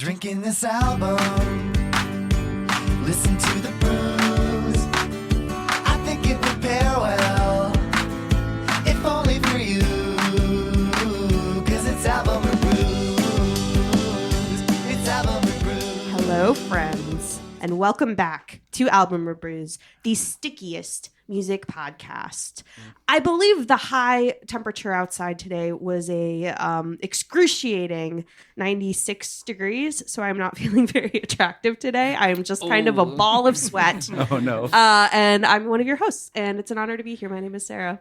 Drinking this album, listen to the brews. I think it would pair well, if only for you, 'cause it's album reviews. It's album reviews. Hello, friends, and welcome back to Album Reviews, the stickiest music podcast. I believe the high temperature outside today was a excruciating 96 degrees, so I'm not feeling very attractive today. I am just kind of a ball of sweat. Oh, no. And I'm one of your hosts, and it's an honor to be here. My name is Sarah.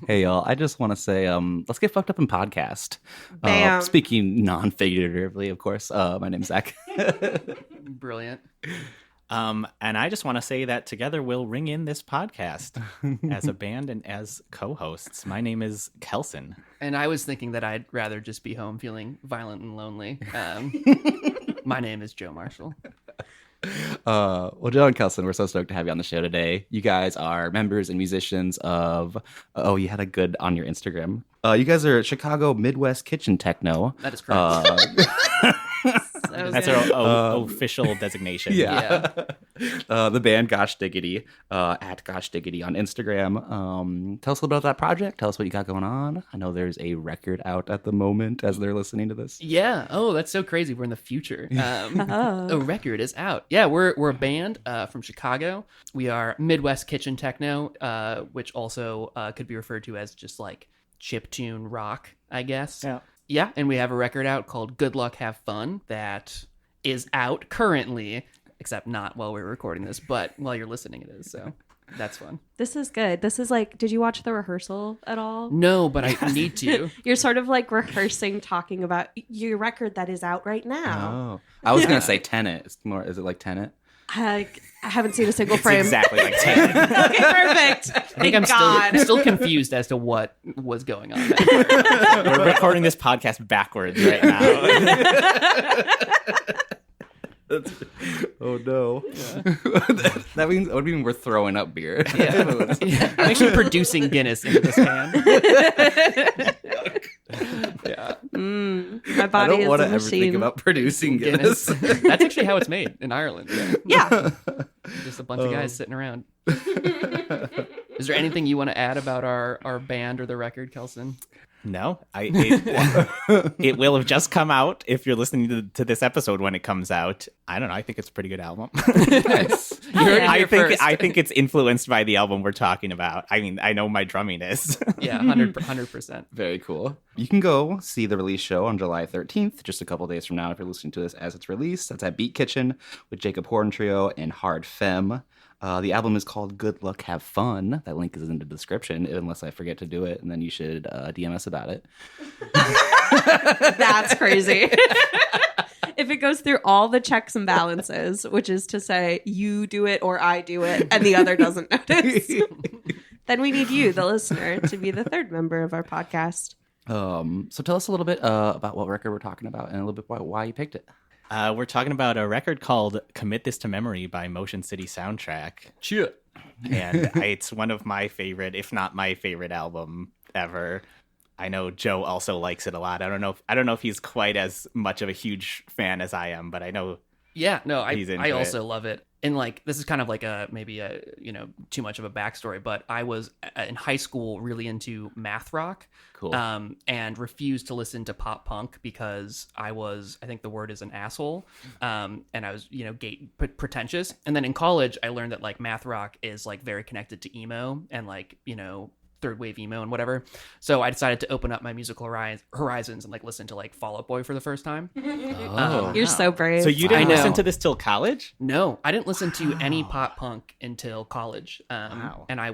Hey, y'all. I just want to say, let's get fucked up in podcast. Bam. Speaking non-figuratively, of course. My name's Zach. Brilliant. And I just want to say that together we'll ring in this podcast as a band and as co-hosts. My name is Kelson. And I was thinking that I'd rather just be home feeling violent and lonely. My name is Joe Marshall. Well, Joe and Kelson, we're so stoked to have you on the show today. You guys are members and musicians of, you had a good on your Instagram. You guys are Chicago Midwest Kitchen Techno. That is correct. That's our official designation. Yeah. The band Gosh Diggity, at Gosh Diggity on Instagram. Tell us a little bit about that project. Tell us what you got going on. I know there's a record out at the moment as they're listening to this. Yeah. Oh, that's so crazy. We're in the future. A record is out. Yeah, we're a band from Chicago. We are Midwest Kitchen Techno, which also could be referred to as just like chiptune rock, I guess. Yeah. Yeah, and we have a record out called Good Luck, Have Fun that is out currently, except not while we're recording this, but while you're listening it is, so that's fun. This is good. This is like, did you watch the rehearsal at all? No, but I need to. You're sort of like rehearsing, talking about your record that is out right now. Oh, I was going to say Tenet. It's more, is it like Tenet? I haven't seen a single It's frame. exactly like 10. Okay, perfect. I think I'm God. still confused as to what was going on. We're recording this podcast backwards right now. Oh, no. That would mean we're throwing up beer. Yeah. I'm actually producing Guinness into this can. Yeah. My body I don't is want a to ever machine. think about producing Guinness. That's actually how it's made in Ireland. Yeah. Just a bunch of guys sitting around. Is there anything you want to add about our band or the record, Kelson? No, it will have just come out if you're listening to this episode when it comes out. I don't know. I think it's a pretty good album. Nice. You heard it here first. I think it's influenced by the album we're talking about. I mean, I know my drumming is. Yeah, 100%. Very cool. You can go see the release show on July 13th, just a couple days from now if you're listening to this as it's released. That's at Beat Kitchen with Jacob Horn Trio and Hard Femme. The album is called Good Luck, Have Fun. That link is in the description, unless I forget to do it, and then you should DM us about it. That's crazy. If it goes through all the checks and balances, which is to say you do it or I do it and the other doesn't notice, then we need you, the listener, to be the third member of our podcast. So tell us a little bit about what record we're talking about and a little bit about why you picked it. We're talking about a record called Commit This to Memory by Motion City Soundtrack. Sure. And it's one of my favorite, if not my favorite album ever. I know Joe also likes it a lot. I don't know if he's quite as much of a huge fan as I am, but I know. Yeah, no, He's into I it. also love it. And like, this is kind of like maybe too much of a backstory, but I was in high school really into math rock. Cool. And refused to listen to pop punk because I think the word is an asshole. And I was, pretentious. And then in college, I learned that like math rock is like very connected to emo and like, third wave emo and whatever. So I decided to open up my musical horizons and like listen to like Fall Out Boy for the first time. You're so brave. So you I didn't know. listen to this till college? No, I didn't listen to any pop punk until college. Wow. And I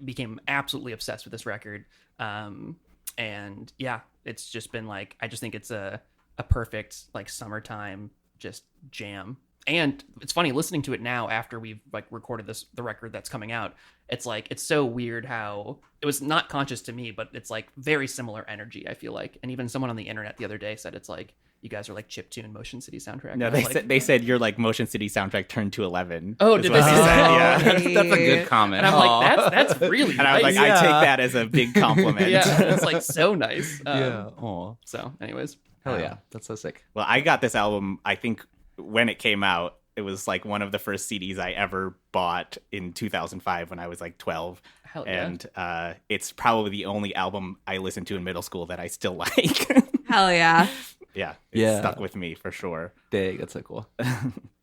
became absolutely obsessed with this record. And yeah, it's just been like, I just think it's a perfect like summertime just jam. And it's funny listening to it now after we've like recorded the record that's coming out. It's like, it's so weird how it was not conscious to me, but it's like very similar energy, I feel like. And even someone on the internet the other day said it's like, you guys are like chiptune Motion City Soundtrack. No, And I was they said you're like Motion City Soundtrack turned to 11. Oh, is did what they say said, that? Yeah. That's a good comment. And I'm like, that's really And I was nice. like, I take that as a big compliment. Yeah, it's like so nice. Aw. So anyways, Hell yeah, that's so sick. Well, I got this album, I think, when it came out. It was like one of the first CDs I ever bought in 2005 when I was like 12. Hell yeah. And it's probably the only album I listened to in middle school that I still like. Hell yeah. Yeah, it Yeah. stuck with me for sure. Dang, that's so cool.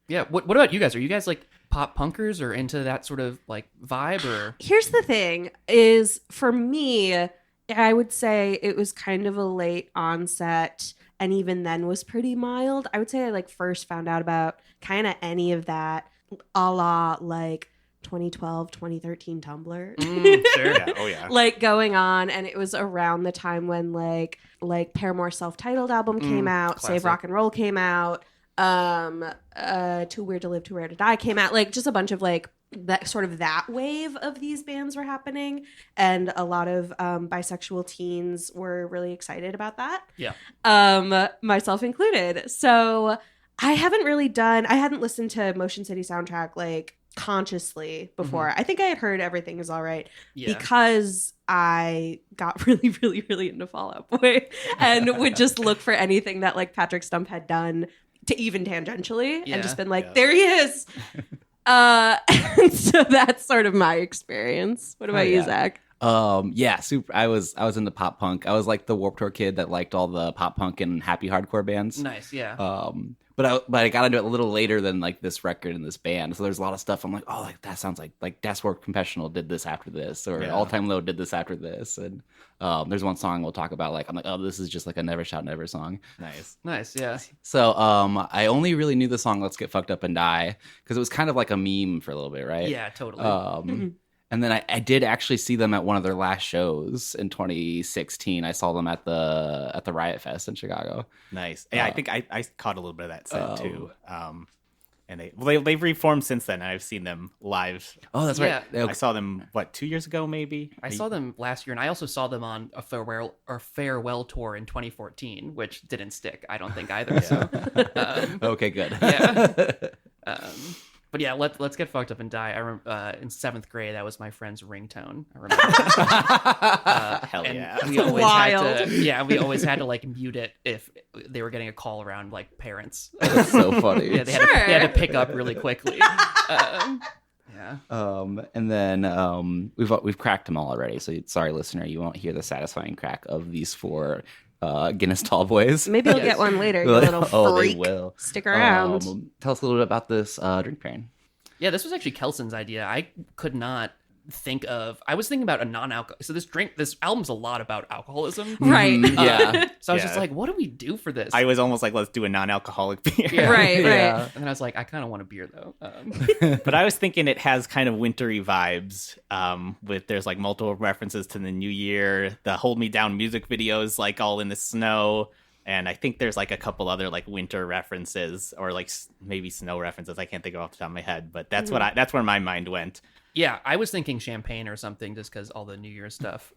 Yeah. What about you guys? Are you guys like pop punkers or into that sort of like vibe or? Here's the thing is for me, I would say it was kind of a late onset and even then was pretty mild. I would say I like first found out about kind of any of that a la like 2012, 2013 Tumblr. Sure. Yeah, oh yeah. Like going on, and it was around the time when like Paramore's self-titled album came out, Save classic. Rock and Roll came out, Too Weird to Live, Too Rare to Die came out, like just a bunch of like that sort of that wave of these bands were happening, and a lot of bisexual teens were really excited about that. Yeah. Myself included. So I hadn't listened to Motion City Soundtrack like consciously before. I think I had heard Everything Is All Right Yeah. because I got really, really, really into Fall Out Boy and would just look for anything that like Patrick Stump had done to even tangentially Yeah. and just been like, Yeah. there he is. And so that's sort of my experience. What about Oh, you, yeah. Zach? Yeah, super. I was into pop punk. I was like the Warped Tour kid that liked all the pop punk and happy hardcore bands. Nice. Yeah. But I got into it a little later than like this record and this band. So there's a lot of stuff I'm like, oh, like that sounds like Dashboard Confessional did this after this, or Yeah. All Time Low did this after this. And there's one song we'll talk about. Like I'm like, oh, this is just like a Never Shout Never song. Nice. Nice. Yeah. So I only really knew the song Let's Get Fucked Up and Die because it was kind of like a meme for a little bit, right? Yeah. Totally. And then I did actually see them at one of their last shows in 2016. I saw them at the Riot Fest in Chicago. Nice. Yeah, I think I caught a little bit of that set too. And they've reformed since then. And I've seen them live. Oh, that's right. Yeah. I saw them 2 years ago maybe. I saw them last year, and I also saw them on a farewell tour in 2014, which didn't stick. I don't think either. So, Okay, good. yeah. But yeah, let's get fucked up and die. I remember in 7th grade, that was my friend's ringtone. I remember. Hell And yeah. we always Wild. had to, we always had to like mute it if they were getting a call around like parents. That's so funny. Yeah, they had to pick up really quickly. Yeah. And then we've cracked them all already. So sorry, listener, you won't hear the satisfying crack of these 4 Guinness Tall Boys. Maybe I'll Yes. get one later, you little Oh, they freak. will. Stick around. Tell us a little bit about this drink pairing. Yeah, this was actually Kelson's idea. I could not think of. I was thinking about a non-alcohol. So this album's a lot about alcoholism. Right. Yeah. So I was Yeah. just like, what do we do for this? I was almost like, let's do a non-alcoholic beer. Yeah. Right, Yeah. right. And then I was like, I kind of want a beer though. But I was thinking it has kind of wintry vibes. With there's like multiple references to the new year. The Hold Me Down music videos like all in the snow. And I think there's like a couple other like winter references or like maybe snow references. I can't think of off the top of my head, but that's that's where my mind went. Yeah, I was thinking champagne or something just because all the New Year's stuff.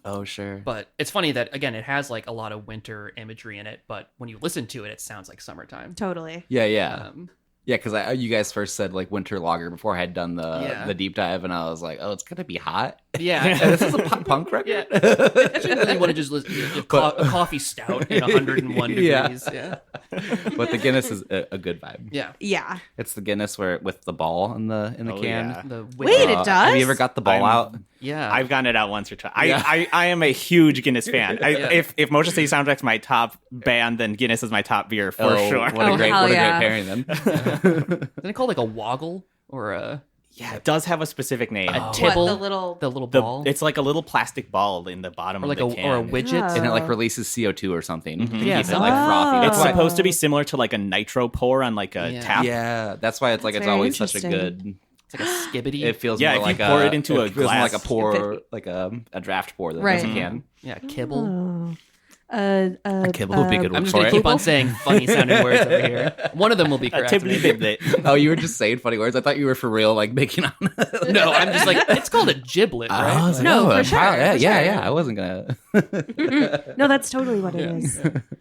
Oh, sure. But it's funny that again, it has like a lot of winter imagery in it, but when you listen to it, it sounds like summertime. Totally. Yeah. Um, Yeah, because you guys first said like winter lager before I had done Yeah. the deep dive, and I was like, oh, it's gonna be hot. yeah, this is a pop punk record. Yeah. Actually, really want to just listen to a coffee stout in 101 Yeah. degrees. Yeah, But the Guinness is a good vibe. yeah. Yeah. It's the Guinness with the ball in the Oh, can. yeah. The Wait, it does? Have you ever got the ball out? Yeah, I've gotten it out once or twice. Yeah. I am a huge Guinness fan. Yeah. If Motion City Soundtrack's my top band, then Guinness is my top beer for sure. What a Oh, great hell yeah. pairing then. Isn't it called like a woggle or a Yeah, it does have a specific name. a What, tibble? the little... the little ball, It's like a little plastic ball in the bottom or like of the can. or a widget. Yeah. And it like releases CO2 or something. To Yeah, keep it like Oh. frothy. It's That's why- supposed to be similar to like a nitro pour on like a Yeah. tap. Yeah, that's why it's like That's it's very always such a interesting. good. It's like a skibbity. It feels Yeah, more if you like pour it into a feels more glass. like a pour, like a draft pour than Right. a can. yeah, kibble. A kibble would be a good I'm word just for gonna it. keep on saying funny sounding words over here. One of them will be A correct. tibbly biblet. Oh, you were just saying funny words. I thought you were for real, like making on. No, I'm just like it's called a giblet, I right? was like, No, oh, for sure, yeah, for yeah, sure. yeah. I wasn't gonna. No, that's totally what it is.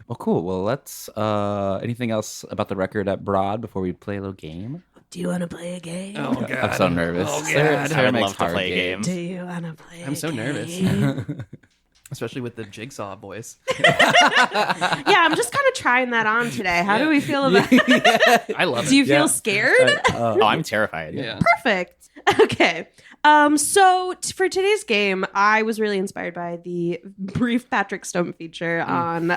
Well, cool. Well, let's. Anything else about the record at Broad before we play a little game? Do you want to play a game? Oh god, I'm so nervous. Oh Sarah- god, Sarah I would makes love to hard play a game. games. Do you want to play I'm so nervous. game? Especially with the jigsaw voice. Yeah, I'm just kind of trying that on today. How do we feel about it? I love it. Do you feel scared? Oh, I'm terrified. Yeah. Perfect. Okay. So for today's game, I was really inspired by the brief Patrick Stone feature on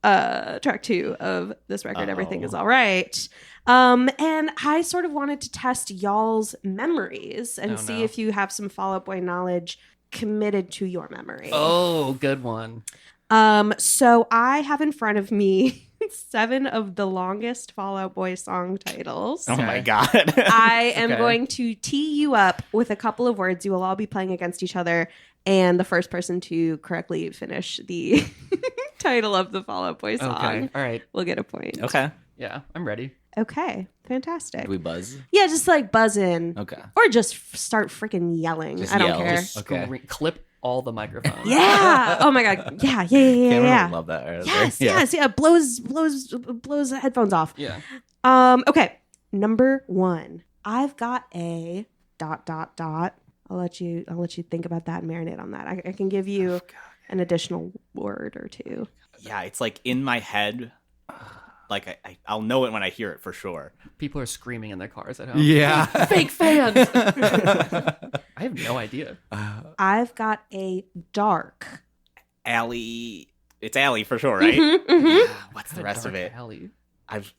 track 2 of this record, Everything Is All Right. And I sort of wanted to test y'all's memories and see if you have some Fall Out Boy knowledge committed to your memory. Oh, good one. So I have in front of me 7 of the longest Fall Out Boy song titles. Oh my god. I am Okay. going to tee you up with a couple of words. You will all be playing against each other, and the first person to correctly finish the title of the Fall Out Boy song Okay. All right. will get a point. Okay. Yeah, I'm ready. Okay, fantastic. Do we buzz? Yeah, just like buzz in. Okay. Or just start freaking yelling. Just I don't yell. care. Just- Okay. Clip all the microphones. Yeah. Oh my god. Yeah. Cameron would love that. Right? Yes. Yeah. Yes. Yeah. Blows the headphones off. Yeah. Okay. Number 1. I've got a ... I'll let you think about that and marinate on that. I can give you an additional word or two. Yeah, it's like in my head. Like I'll know it when I hear it for sure. People are screaming in their cars at home. Yeah. Fake fans. I have no idea. I've got a dark. Alley. It's alley for sure, right? What's the rest of it? Alley.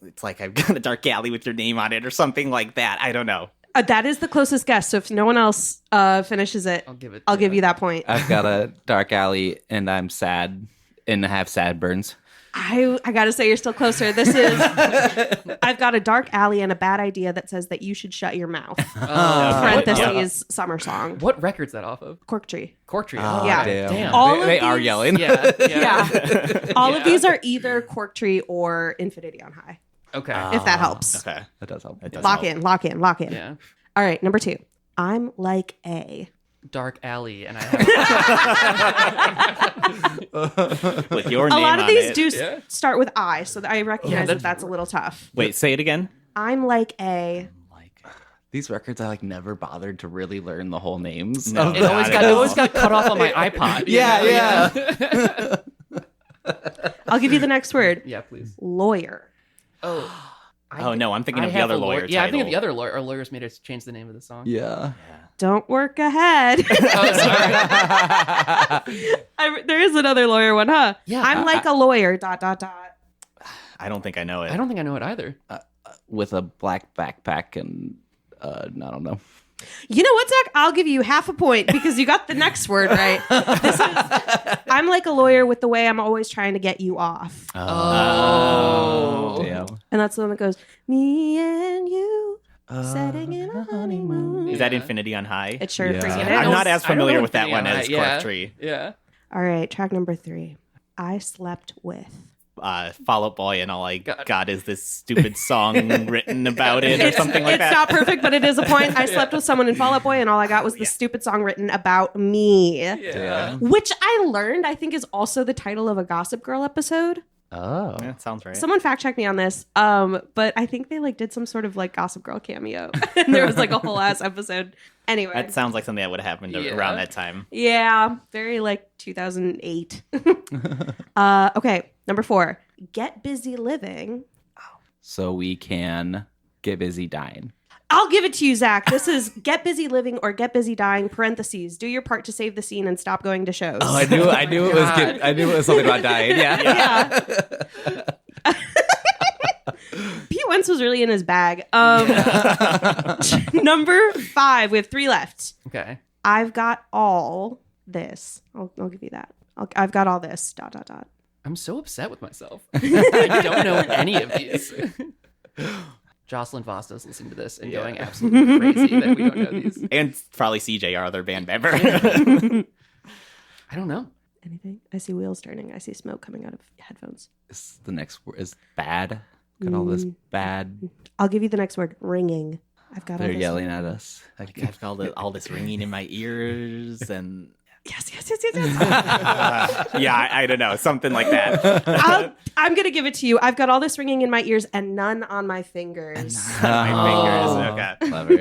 It's like I've got a dark alley with your name on it or something like that. I don't know. That is the closest guess. So if no one else finishes it, I'll give you that point. I've got a dark alley and I'm sad and have sad burns. I gotta say you're still closer. This is I've got a dark alley and a bad idea that says that you should shut your mouth. Parentheses summer song. What record's that off of? Cork Tree. Cork Tree. Oh, Oh, Yeah. Damn. All they of are these- yelling. Yeah. Yeah. All of these are either Cork Tree or Infinity on High. Okay. If that helps. Okay. That does help. It does Lock help. in. Yeah. All right, number 2. I'm like a. Dark alley, and I have. With your A name lot of on these it. do Yeah. start with I, so I recognize that's- that's a little tough. Wait, say it again. I'm like a. These records, I like never bothered to really learn the whole names. No. of It them. always got cut off on my iPod. you Yeah, know? yeah. I'll give you the next word. Yeah, please. Lawyer. Oh. Oh no, I'm thinking I of the have other a lawyer. Yeah, I think of title. the other lawyer. Our lawyers made us change the name of the song. Yeah. Don't work ahead. Oh, sorry. There is another lawyer one, huh? Yeah. I'm like a lawyer. ... I don't think I know it. I don't think I know it either. With a black backpack and I don't know. You know what, Zach? I'll give you half a point because you got the next word right. This is, I'm like a lawyer with the way I'm always trying to get you off. Oh. Damn. And that's the one that goes, me and you setting in a honeymoon. Is that Infinity on High? It sure Yeah. freaking I'm is. not as I don't familiar know with that one Infinity as on High. Cork Yeah. Tree. Yeah. All right, track number 3. I slept with. Fall Out Boy, and all I God. got is this stupid song written about it or something like It's that. not perfect, but it is a point. I slept with someone in Fall Out Boy, and all I got was the stupid song written about me. Yeah. Which I learned, I think, is also the title of a Gossip Girl episode. Oh. Yeah, sounds right. Someone fact check me on this. But I think they did some sort of Gossip Girl cameo. And there was a whole ass episode. Anyway. That sounds like something that would have happened Yeah. around that time. Yeah, very 2008. Okay, number 4. Get busy living. So we can get busy dying. I'll give it to you, Zach. This is get busy living or get busy dying, parentheses. Do your part to save the scene and stop going to shows. Oh, I knew it was God. I knew it was something about dying. Yeah. Yeah. Pete Wentz was really in his bag. Number 5. We have 3 left. Okay. I've got all this. I'll give you that. I've got all this. ... I'm so upset with myself. I don't know any of these. Jocelyn Foster's listening to this and going absolutely crazy that we don't know these. And probably CJ, our other band member. I don't know. Anything? I see wheels turning. I see smoke coming out of headphones. Is the next word is bad? Got all this bad. I'll give you the next word. Ringing. I've got all They're this. yelling at us. I've got all this ringing in my ears and Yes. yeah, I don't know, something like that. I'm going to give it to you. I've got all this ringing in my ears and none on my fingers. My fingers. Okay. Clever.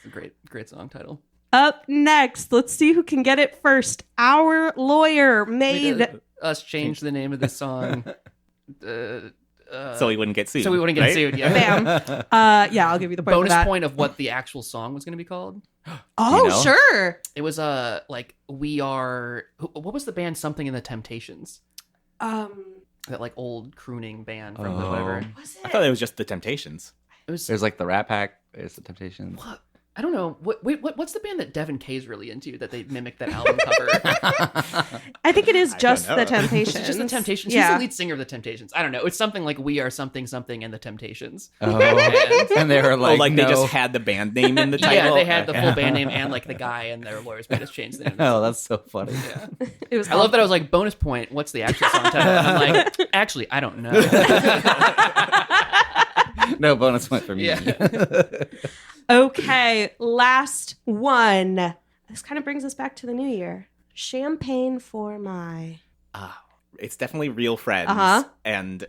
It's a great song title. Up next, let's see who can get it first. Our lawyer made Us change the name of the song. So he wouldn't get sued. So we wouldn't get right? sued. Yeah. bam. Yeah, I'll give you the point for Bonus that. point of what the actual song was going to be called. Oh, You know? sure. It was like We Are. What was the band? Something in the Temptations. That like old crooning band from the whatever. Was I thought it? it was just the Temptations. It was. There's like the Rat Pack. There's the Temptations. What? I don't know. What's the band that Devin K's really into that they mimicked that album cover? I think it is just know. the Temptations. It's just the Temptations. Yeah. He's the lead singer of the Temptations. I don't know. It's something like We Are Something Something and the Temptations. Oh, and they were like, they no. just had the band name in the title. Yeah, they had the full band name and like the guy, and their lawyers made us change the name. Oh, that's so funny. Yeah. It was I love that I was like, bonus point, what's the actual song title? And I'm like, actually, I don't know. No bonus point for me. Yeah. Okay, last one. This kind of brings us back to the new year. Champagne for my. It's definitely Real Friends. Uh-huh. And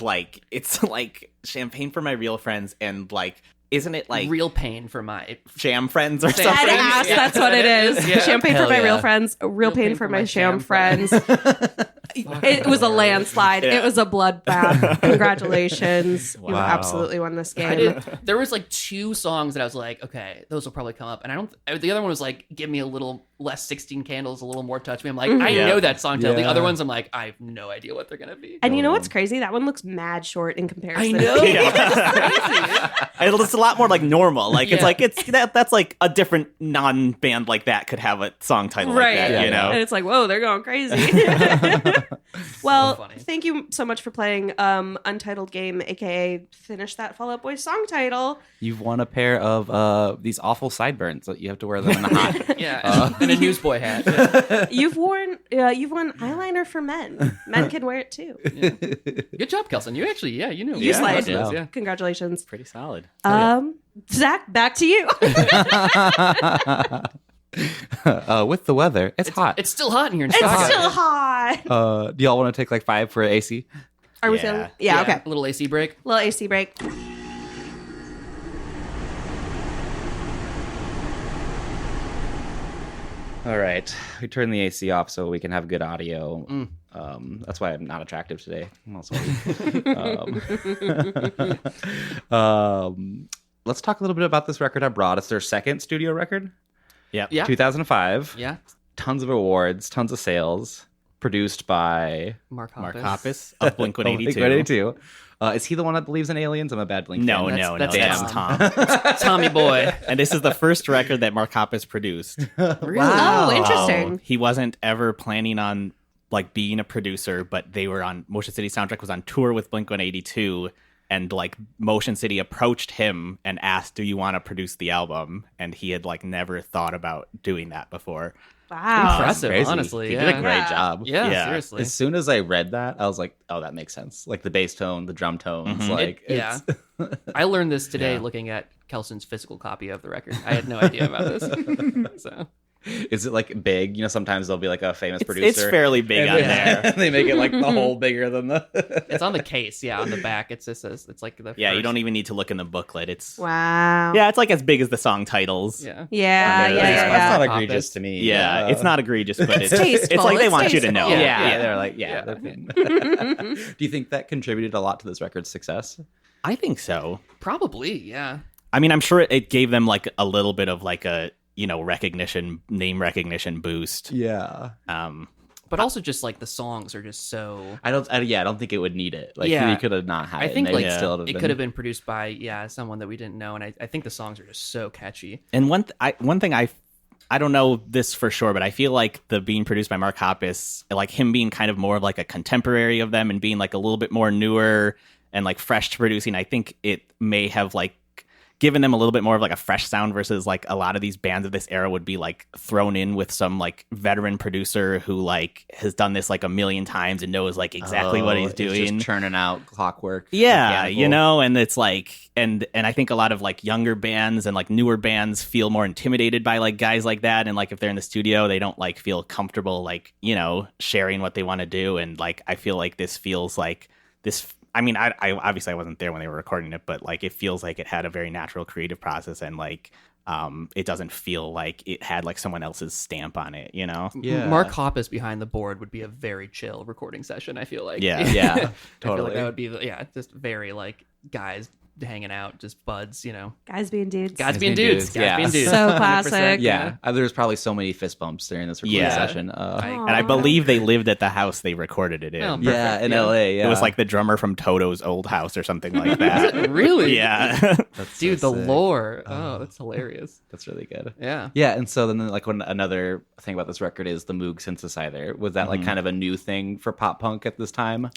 like, it's like Champagne for My Real Friends. And like, isn't it like Real pain for my... Jam Friends or Dead something? Dead ass, Yeah. that's what it is. Yeah. Champagne Hell for my yeah. real friends, real pain for my sham friends. It was a landslide. Yeah. It was a bloodbath. Congratulations. You Wow. absolutely won this game. I did. There was like 2 songs that I was like, okay, those will probably come up. And I don't. The other one was like, give me a little less 16 Candles, a little more Touch Me. I'm like, I Yeah. know that song title. The Yeah. other ones, I'm like, I have no idea what they're gonna be. And you know what's crazy? That one looks mad short in comparison. I know. Yeah. It's a lot more like normal. Like Yeah. it's like that's like a different non-band like that could have a song title Right. like that, you know. And it's like, whoa, they're going crazy. Well, funny. thank you so much for playing Untitled Game, aka Finish That Fall Out Boy song title. You've won a pair of these awful sideburns that you have to wear them in the hot. Yeah, and a newsboy hat. Yeah. You've won eyeliner for men. Men can wear it too. Good job, Kelson. You actually, you know. You Yeah, slide. I did. Yeah. Congratulations. Pretty solid. Zach, back to you. With the weather, it's hot. It's still hot in here in It's Chicago. still hot. Do y'all want to take like 5 for AC? Are we Yeah. feeling? Yeah, okay. A little AC break. Little AC break. All right, we turn the AC off so we can have good audio. Mm. That's why I'm not attractive today. I'm also let's talk a little bit about this record I brought. It's their second studio record, Yep. Yeah. 2005. Yeah. Tons of awards, tons of sales. Produced by Mark Hoppus. Mark Hoppus of Blink-182. Blink-182. Is he the one that believes in aliens? I'm a bad Blink No, fan. no, that's that's Tom. Tom. Tommy Boy. And this is the first record that Mark Hoppus produced. Really? Oh, interesting. He wasn't ever planning on like being a producer, but they were on Motion City Soundtrack was on tour with Blink-182, and like Motion City approached him and asked, "Do you want to produce the album?" And he had like never thought about doing that before. Wow. Impressive, Crazy. honestly. He Yeah. did a great Yeah. job. Yeah, Yeah. seriously. As soon as I read that, I was like, "Oh, that makes sense." Like the bass tone, the drum tones, Mhm. like Yeah. it's- I learned this today Yeah. looking at Kelson's physical copy of the record. I had no idea about this. So Is it like big? You know, sometimes there'll be like a famous It's producer. fairly big on they, there. they make it like the whole bigger than the. it's on the case, yeah, on the back. It just says it's like the Yeah, you first- don't even need to look in the booklet. It's Wow. yeah, it's like as big as the song titles. Yeah. Yeah, Okay, yeah, that's, yeah, that's yeah. not egregious to me. Yeah, it's not egregious, but it's tasteful. It's like they It's want you to know. tasteful. Yeah, they're like, yeah. Yeah. they're- Do you think that contributed a lot to this record's success? I think so. Probably, yeah. I mean, I'm sure it gave them like a little bit of like a name recognition boost. Yeah, But also just like the songs are just so. I don't think it would need it. Like, Yeah. we could have not had I it. think and like they'd still have it been- could have been produced by someone that we didn't know, and I think the songs are just so catchy. And one thing I don't know this for sure, but I feel like the being produced by Mark Hoppus, like him being kind of more of like a contemporary of them and being like a little bit more newer and like fresh to producing, I think it may have like given them a little bit more of like a fresh sound versus like a lot of these bands of this era would be like thrown in with some like veteran producer who like has done this like a million times and knows like exactly what he's it's doing. just churning out clockwork. Yeah, mechanical. you know, and it's like, and I think a lot of like younger bands and like newer bands feel more intimidated by like guys like that, and like if they're in the studio, they don't like feel comfortable like sharing what they want to do, and like I feel like this feels like this I mean, I obviously I wasn't there when they were recording it, but like it feels like it had a very natural creative process, and like it doesn't feel like it had like someone else's stamp on it, you know? Yeah. Mark Hoppus behind the board would be a very chill recording session, I feel like. Yeah. Yeah, I feel totally. like that would be, just very like guys hanging out, just buds, Guys being dudes. Guys being being dudes. dudes, yeah. Guys being dudes. So 100%, classic. Yeah, there's probably so many fist bumps during this recording Yeah. session. And I believe they lived at the house they recorded it in. Oh, yeah, perfect, in yeah. LA. Yeah, It was like the drummer from Toto's old house or something like that. Really? Yeah. That's Dude, so the sick. lore. Oh, that's hilarious. That's really good. Yeah. Yeah, and so then like another thing about this record is the Moog synthesizer. Was that like kind of a new thing for pop punk at this time?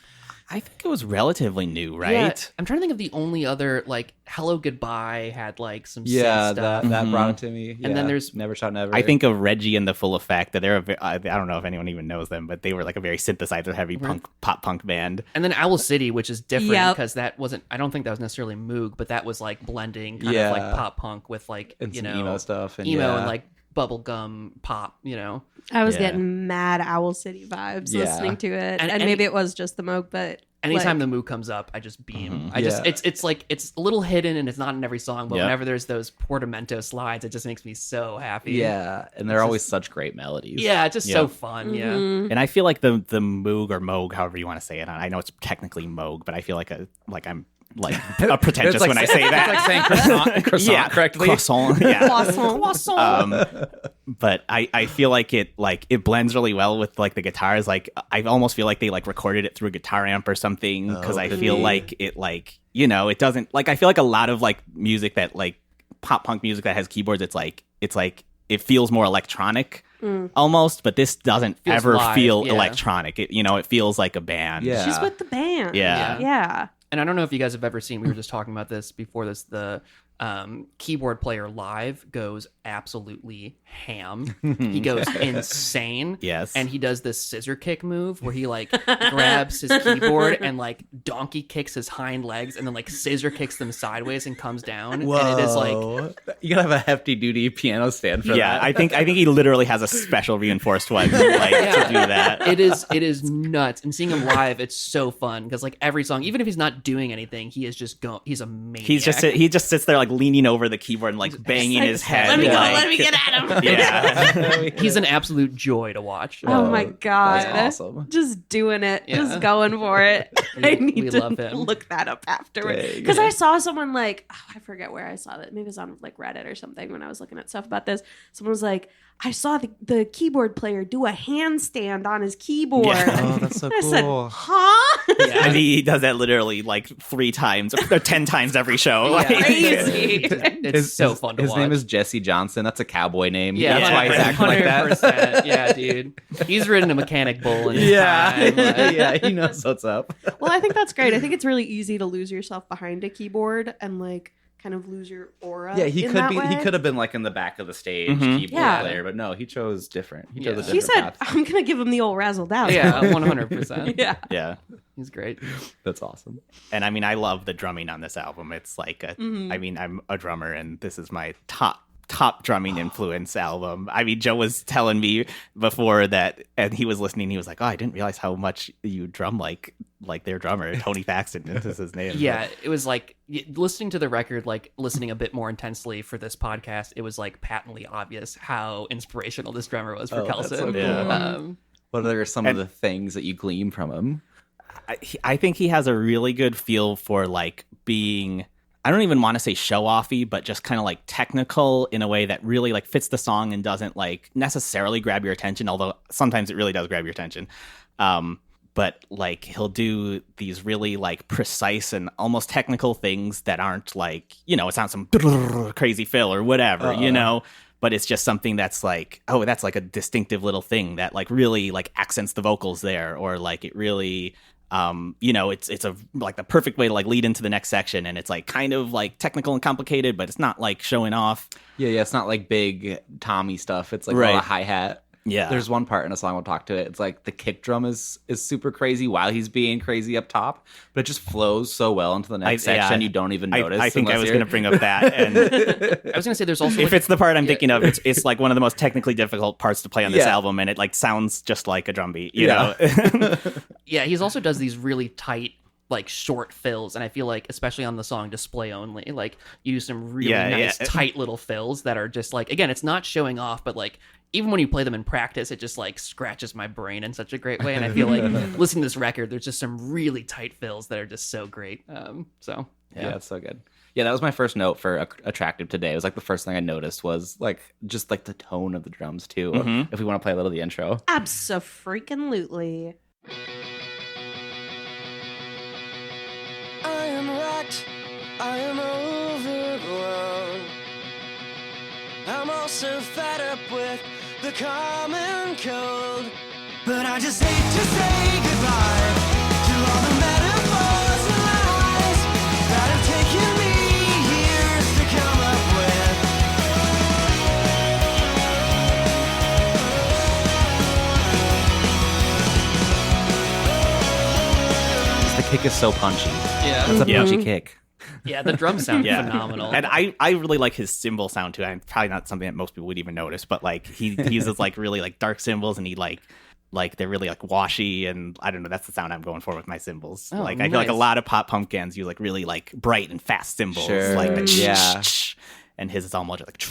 I think it was relatively new, right? Yeah, I'm trying to think of the only other, like, Hello Goodbye had, like, some Yeah, synth stuff. that brought it to me. And then Yeah. there's- Never Shot Never. I think of Reggie and the Full Effect. That they're I don't know if anyone even knows them, but they were like a very synthesizer heavy pop punk band. And then Owl City, which is different Yep. because that wasn't, I don't think that was necessarily Moog, but that was, like, blending kind Yeah. of like pop punk with, like, and you some know, emo stuff and emo yeah. and, like, bubblegum pop, you know? I was Yeah. getting mad Owl City vibes Yeah. listening to it. And- And, maybe it was just the Moog, but Anytime like, the Moog comes up, I just beam. Yeah. It's like, it's a little hidden and it's not in every song, but Yeah. whenever there's those Portamento slides, it just makes me so happy. Yeah, and they're always such great melodies. Yeah, it's just Yeah. so fun. Yeah. Mm-hmm. And I feel like the Moog or Moog, however you want to say it. I know it's technically Moog, but I feel like I'm like a pretentious It's like when I say that. It's like saying croissant yeah, correctly. Croissant. Yeah. Croissant. But I feel like it blends really well with like the guitars. Like I almost feel like they like recorded it through a guitar amp or something, because I could feel be. like it like, you know, it doesn't like, I feel like a lot of like music that like pop punk music that has keyboards, it's like it feels more electronic almost, but this doesn't Feels ever live, feel yeah. electronic. It feels like a band. Yeah. She's with the band. Yeah. Yeah. And I don't know if you guys have ever seen, we were just talking about this before this, the keyboard player live goes absolutely ham. He goes insane. Yes. And he does this scissor kick move where he like grabs his keyboard and like donkey kicks his hind legs and then like scissor kicks them sideways and comes down. Whoa. And it is like, you gotta have a hefty duty piano stand for Yeah, that. I think he literally has a special reinforced one like to do that. it is nuts. And seeing him live, it's so fun because like every song, even if he's not doing anything, he is just going, he's a maniac. He just sits there like leaning over the keyboard and like banging his head. Let me go. like- Let me get at him. Yeah. He's an absolute joy to watch. Oh my god. That's awesome. Just doing it. Yeah. Just going for it. I need we to love him. look that up afterwards. Dang. Because I saw someone like, I forget where I saw that. Maybe it was on like Reddit or something when I was looking at stuff about this. Someone was like, I saw the keyboard player do a handstand on his keyboard. Yeah. Oh, that's so I said, cool. huh? And he does that literally like 3 times or 10 times every show. Like, Crazy. It's so fun to His watch. name is Jesse Johnson. That's a cowboy name. Yeah, That's why he's acting like that. 100%. Yeah, dude. He's ridden a mechanic bull in his Yeah, time. Like, yeah, he knows what's up. Well, I think that's great. I think it's really easy to lose yourself behind a keyboard and like kind of lose your aura. Yeah, he in could that be. way. He could have been like in the back of the stage Mhm. keyboard Yeah. player, but no, he chose different. He chose a Yeah. different He said, path. I'm going to give him the old razzle dazzle. yeah, 100%. Yeah. yeah. He's great. That's awesome. And I mean, I love the drumming on this album. It's like, I mean, I'm a drummer, and this is my top drumming influence album. I mean, Joe was telling me before that, and he was listening. He was like, "Oh, I didn't realize how much you drum like their drummer, Tony Thaxton. This is his name." Yeah, it was like listening to the record, like listening a bit more intensely for this podcast, it was like patently obvious how inspirational this drummer was for Oh, that's Kelson. so cool. Yeah. What are some of the things that you glean from him? I think he has a really good feel for like being, I don't even want to say show offy, but just kind of like technical in a way that really like fits the song and doesn't like necessarily grab your attention, although sometimes it really does grab your attention. But like he'll do these really like precise and almost technical things that aren't like, you know, it's not some crazy fill or whatever, you know, but it's just something that's like, oh, that's like a distinctive little thing that like really like accents the vocals there, or like it really, you know, it's a like the perfect way to like lead into the next section, and it's like kind of like technical and complicated, but it's not like showing off. Yeah, it's not like big Tommy stuff. It's like a Right. lot of hi-hat. Yeah. There's one part in a song, we'll talk to it. It's like the kick drum is super crazy while he's being crazy up top, but it just flows so well into the next section you don't even notice. I think I unless was you're- going to bring up that. And I was gonna say there's also if like, it's the part I'm thinking of, it's like one of the most technically difficult parts to play on this Yeah. album, and it like sounds just like a drum beat, you Yeah. know? yeah, he's also does these really tight like short fills, and I feel like especially on the song Display Only, like you use some really nice tight little fills that are just like, again, it's not showing off, but like even when you play them in practice, it just like scratches my brain in such a great way. And I feel like listening to this record, there's just some really tight fills that are just so great. So yeah, it's so good. Yeah, that was my first note for Attractive today. It was like the first thing I noticed was like just like the tone of the drums too. If we want to play a little of the intro. Abso-freaking-lutely. I am wrecked, I am overgrown. I'm also fed up with the common cold. But I just hate to say goodbye to all the metaphors and lies that have taken me years to come up with. The kick is so punchy. yeah, It's a punchy kick. yeah, the drums sound phenomenal. And I really like his cymbal sound too. I'm probably not something that most people would even notice, but like he uses like really like dark cymbals, and he like they're really like washy, and I don't know, that's the sound I'm going for with my cymbals. Oh, like I feel like a nice. lot of pop punk bands use like really like bright and fast cymbals, Sure. like the Yeah. and his is all more like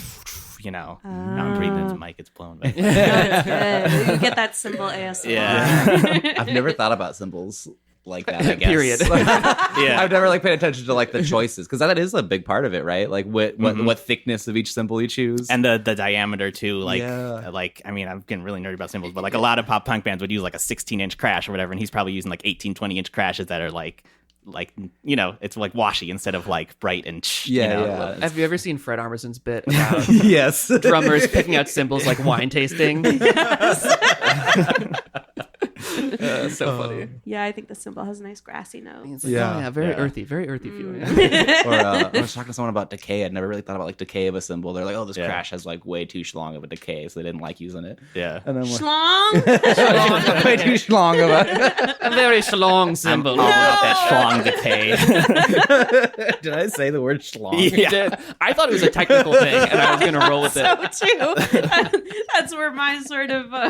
now I'm breathing into the mic, it's blown. But That's good. You get that symbol ASMR. Yeah. I've never thought about symbols like that, I guess. Period. Yeah. I've never like paid attention to like the choices, because that is a big part of it, right? Like what thickness of each symbol you choose. And the diameter too, like Yeah. like I mean, I'm getting really nerdy about symbols, but like a lot of pop punk bands would use like a 16-inch crash or whatever, and he's probably using like 18, 20-inch crashes that are like it's like washy instead of like bright and Yeah. Have you ever seen Fred Armisen's bit about Yes. drummers picking out cymbals like wine tasting? So funny. Yeah, I think the symbol has a nice grassy note. It's like, Yeah. oh, yeah, very Yeah. earthy feeling. Or I was talking to someone about decay. I'd never really thought about like decay of a symbol. They're like, oh, this Yeah. crash has like way too schlong of a decay, so they didn't like using it. Yeah. And then Schlong? way too schlong of a. A very schlong symbol. All about that schlong decay. Did I say the word schlong? You did. I thought it was a technical thing, and I was going to roll with it. So too. That's where my sort of I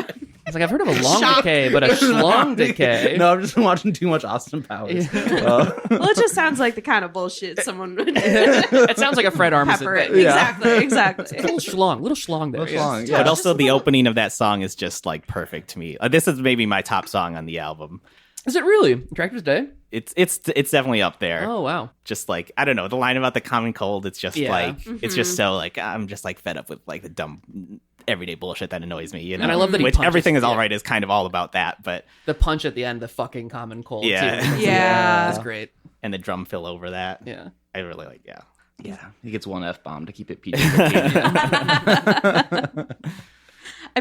was like, I've heard of a long decay, but a schlong decay. No, I'm just watching too much Austin Powers. well, it just sounds like the kind of bullshit someone would It sounds like a Fred Armisen pepper it. thing. Exactly. A little schlong there. Little yeah. schlong, Yeah. But also just a the little. opening of that song is just like perfect to me. This is maybe my top song on the album. Is it really? Attractive Day? It's definitely up there. Oh, wow. Just like, I don't know, the line about the common cold, it's just Yeah. like it's just so like I'm just like fed up with like the dumb everyday bullshit that annoys me, you know. And I love that he which punches, everything is all yeah. right is kind of all about that, but The punch at the end, the fucking common cold, Yeah. too. Yeah. That's great. and the drum fill over that. Yeah. I really like Yeah, he gets one F-bomb to keep it PG. I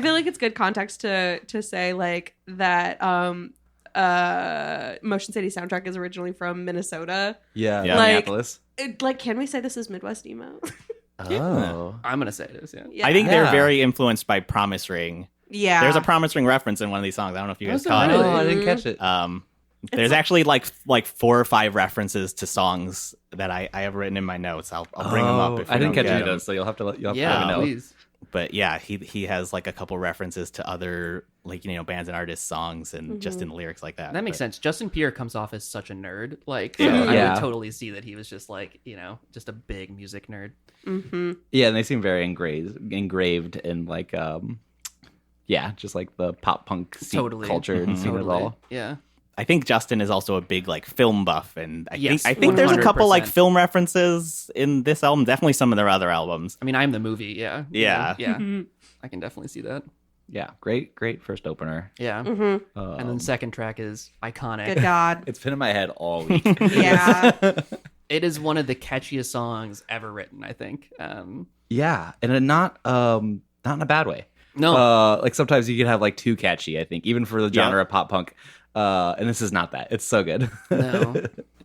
feel like it's good context to say like that Motion City soundtrack is originally from Minnesota. Yeah, Yeah. Like- Minneapolis. Like, can we say this is Midwest emo? Oh. I'm going to say it is, yeah. Yeah. I think Yeah. they're very influenced by Promise Ring. Yeah. There's a Promise Ring reference in one of these songs. I don't know if you guys Okay. caught Oh, it. I didn't catch it. There's actually like 4 or 5 references to songs that I have written in my notes. I'll bring them up. If I didn't catch get any them. of those, so you'll have to let me Yeah, know. please. But yeah, he has like a couple references to other like bands and artists' songs and just in the lyrics like that. That makes But- sense. Justin Pierre comes off as such a nerd. Like, so Yeah. I Yeah. would totally see that he was just like, just a big music nerd. Mm-hmm. Yeah, and they seem very engraved in like just like the pop punk scene Totally. culture and scene of it Totally. all. Yeah. I think Justin is also a big like film buff, and Yes, I think there's a couple like 100%. film references in this album. Definitely some of their other albums. I mean, I'm the movie. Yeah. Yeah. Yeah. Mm-hmm. I can definitely see that. Yeah, great first opener. Yeah. Mm-hmm. And then the second track is iconic. Good God. It's been in my head all week. Yeah. It is one of the catchiest songs ever written, I think. Yeah, and not in a bad way. No. Like sometimes you can have like too catchy, I think, even for the genre of pop punk. And this is not that. It's so good. No.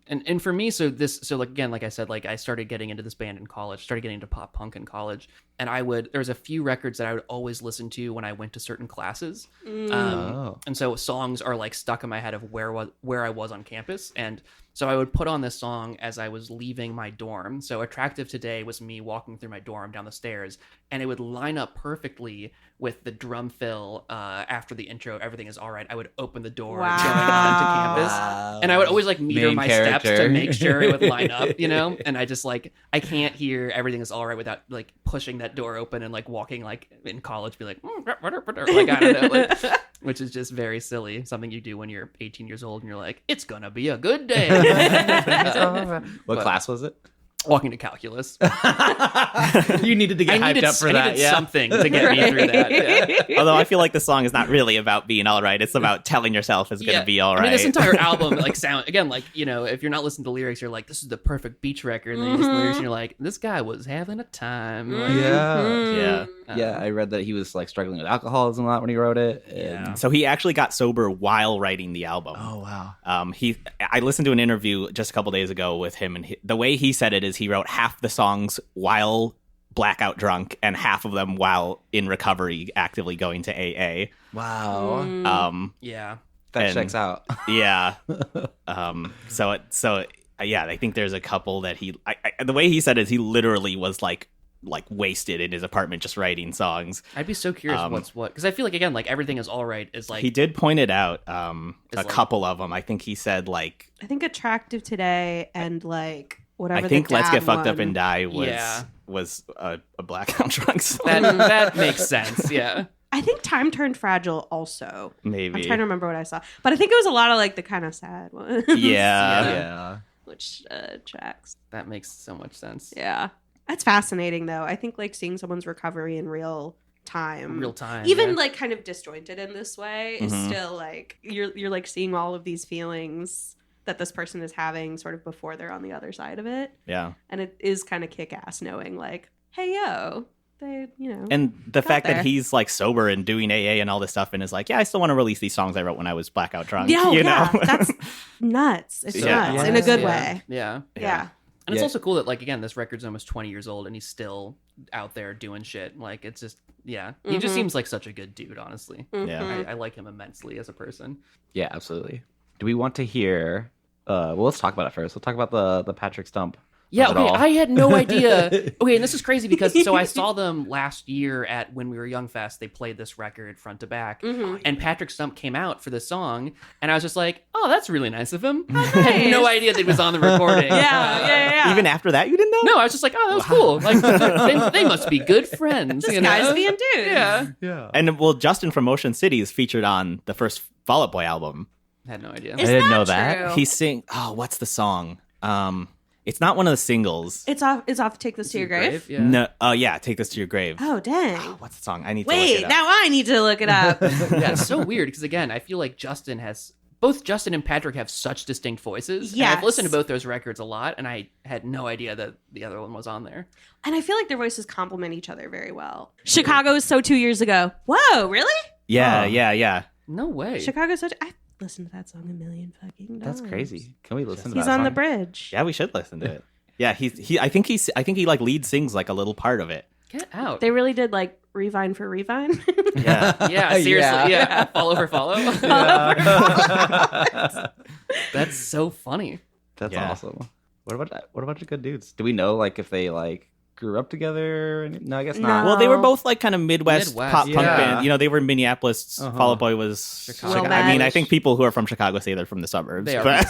And for me, so like again, like I said, like I started getting into this band in college, started getting into pop punk in college, and there was a few records that I would always listen to when I went to certain classes. Oh. And so songs are like stuck in my head of where I was on campus, and So I would put on this song as I was leaving my dorm. So Attractive Today was me walking through my dorm down the stairs, and it would line up perfectly with the drum fill after the intro, Everything Is Alright. I would open the door going onto campus. And I would always like meter Main my character. steps to make sure it would line up, you know? And I just like, I can't hear Everything Is Alright without like pushing that door open and like walking like in college, be like, like I don't know, like, which is just very silly. Something you do when you're 18 years old and you're like, it's gonna be a good day. What class was it? Walking to calculus. You needed to get hyped up for that. I needed Yeah. something to get me through that. Yeah. Although I feel like the song is not really about being all right. It's about telling yourself it's going to be all right. I mean, this entire album, like, sound again, like, you know, if you're not listening to lyrics, you're like, this is the perfect beach record. And then you listen to lyrics and you're like, this guy was having a time. Like, Yeah. Yeah, I read that he was like struggling with alcoholism a lot when he wrote it. Yeah. So he actually got sober while writing the album. Oh wow. I listened to an interview just a couple days ago with him, and the way he said it is he wrote half the songs while blackout drunk and half of them while in recovery, actively going to AA. Wow. Yeah. That checks out. Yeah. Yeah, I think there's a couple that the way he said it is he literally was like wasted in his apartment just writing songs. I'd be so curious what's what, because I feel like, again, like, Everything Is Alright is like, He did point it out, like- couple of them. I think he said like, I think Attractive Today and like whatever. I think the Let's dad Get Fucked Up one. and Die Yeah. was a blackout drunk song. that makes sense. Yeah. I think Time Turned Fragile also. Maybe. I'm trying to remember what I saw, but I think it was a lot of like the kind of sad ones. Yeah. Which tracks. That makes so much sense. Yeah, that's fascinating though. I think like seeing someone's recovery in real time, even yeah. like kind of disjointed in this way, is still like you're like seeing all of these feelings that this person is having sort of before they're on the other side of it. Yeah. And it is kind of kick-ass knowing like, hey yo, they, you know. And the fact there. that he's like sober and doing AA and all this stuff and is like, yeah, I still want to release these songs I wrote when I was blackout drunk. Yeah, you yeah, know? that's nuts. It's Yeah. nuts in a good Yeah. way. Yeah. Yeah. And it's Yeah. also cool that, like, again, this record's almost 20 years old and he's still out there doing shit. Like, it's just, yeah. He just seems like such a good dude, honestly. Yeah. I like him immensely as a person. Yeah, absolutely. Do we want to hear? Well, let's talk about it first. Let's talk about the Patrick Stump. Yeah, of it okay, all. I had no idea. Okay, and this is crazy because, so I saw them last year at When We Were Young Fest. They played this record front to back, and Patrick Stump came out for this song, and I was just like, oh, that's really nice of him. I had no idea that it was on the recording. Yeah. Even after that, you didn't know? No, I was just like, oh, that was cool. Like, they must be good friends. This you know? guy's being dude. Yeah. Yeah. And well, Justin from Motion City is featured on the first Fall Out Boy album. Had no idea. Is I didn't know that that. true? He sing. Oh, what's the song? It's not one of the singles. It's off. Take this to your grave. Yeah. No. Oh yeah, Take This to Your Grave. Oh dang. What's the song? I need to look Wait, it up. now I need to look it up. Yeah, it's so weird because, again, I feel like both Justin and Patrick have such distinct voices. Yes. And I've listened to both those records a lot, and I had no idea that the other one was on there. And I feel like their voices complement each other very well. Chicago is so 2 years ago. Whoa, really? Yeah, Oh. yeah. No way. Chicago so. I listened to that song a million fucking times. That's crazy. Can we listen to He's that on the song? bridge. Yeah, we should listen to it. Yeah, I think he like lead sings like a little part of it. Get out. They really did like Revine for Revine. Yeah. Yeah, seriously. Yeah. Yeah. Follow for follow. That's so funny. That's Yeah. awesome. What about a bunch of good dudes? Do we know like if they like grew up together? No, I guess not. No. Well, they were both like kind of Midwest Midwest, pop punk yeah. band. You know, they were in Minneapolis. Uh-huh. Fall Out Boy was Chicago. I mean, I Well-matched. think people who are from Chicago say they're from the suburbs, They are but,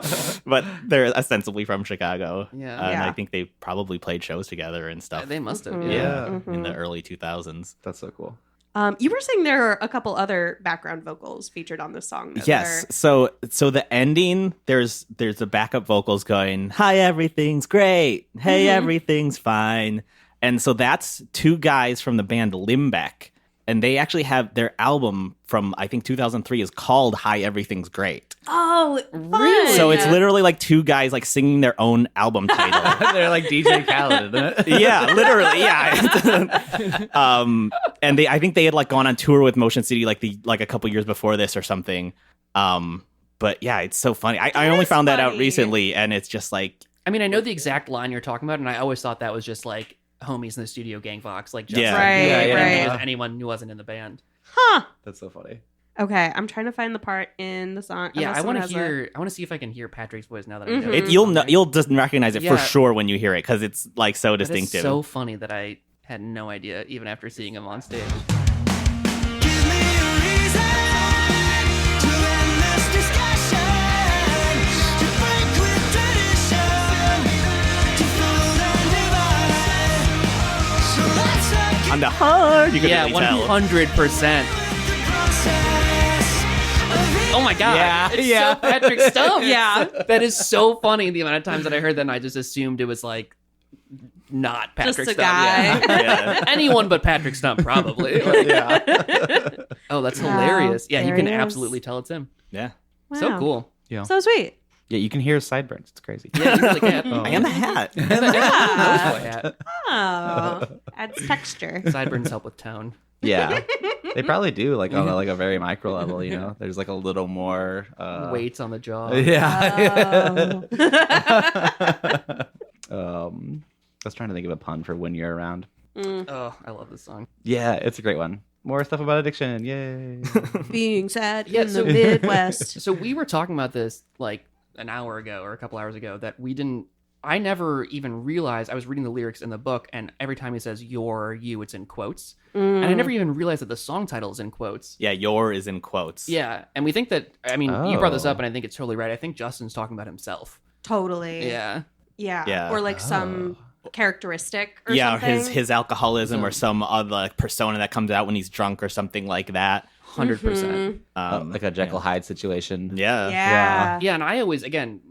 from but they're ostensibly from Chicago. Yeah. And Yeah. I think they probably played shows together and stuff. They must have. Mhm. Yeah. in the early 2000s. That's so cool. You were saying there are a couple other background vocals featured on this song. that Yes. are- So the ending, there's the backup vocals going, "Hi, everything's great. Hey, everything's fine." And so that's two guys from the band Limbeck, and they actually have their album from I think 2003 is called "Hi, Everything's Great." Oh, Really? fun. So it's literally like two guys like singing their own album title. They're like DJ Khaled, isn't it? Yeah, literally, yeah. And I think they had like gone on tour with Motion City like a couple years before this or something. But yeah, it's so funny. I only is found that out funny. recently, and it's just like, I mean, I know the exact line you're talking about, and I always thought that was just like homies in the studio, gang Fox, like just Yeah. Right, I didn't think right. it was anyone who wasn't in the band. Huh. That's so funny. Okay, I'm trying to find the part in the song. Yeah, unless I someone want to has hear. I want to see if I can hear Patrick's voice now that I know. Mhm. You'll just recognize it Yeah. for sure when you hear it because it's like so That is distinctive. so funny that I had no idea even after seeing him on stage. Give me a reason to end this discussion, to break with tradition, to fold and divide. So let's not On the hard, you can Yeah, really tell. 100%. the process of Oh my god! Yeah, It's yeah. so Patrick Stump. Yeah. That is so funny. The amount of times that I heard that, and I just assumed it was like not Patrick Just a Stump. guy. Yeah. Yeah. Anyone but Patrick Stump, probably. Like, oh, that's hilarious. Yeah, you there can he is. absolutely tell it's him. Yeah. So Wow. cool. So sweet. Yeah, you can hear his sideburns. It's crazy. Yeah, you really can. Oh. And the hat. Nose boy hat. Oh, adds texture. Sideburns help with tone. Yeah, they probably do. Like on a very micro level, you know. There's like a little more Weights on the jaw. Yeah. Oh. I was trying to think of a pun for when you're around. Oh, I love this song. Yeah, it's a great one. More stuff about addiction. Yay. Being sad Yeah, in so- the Midwest. So we were talking about this like an hour ago or a couple hours ago that I never even realized. I was reading the lyrics in the book, and every time he says "your," "you," it's in quotes, and I never even realized that the song title is in quotes. Yeah, your is in quotes. Yeah, and we think that. I mean, you brought this Oh. up, and I think it's totally right. I think Justin's talking about himself. Totally. Yeah, Yeah. Yeah. Or like some characteristic or Yeah, or something. his alcoholism or some other like, persona that comes out when he's drunk or something like that. 100%. Like a Jekyll Hyde situation. Yeah. Yeah. Yeah, and I always, again,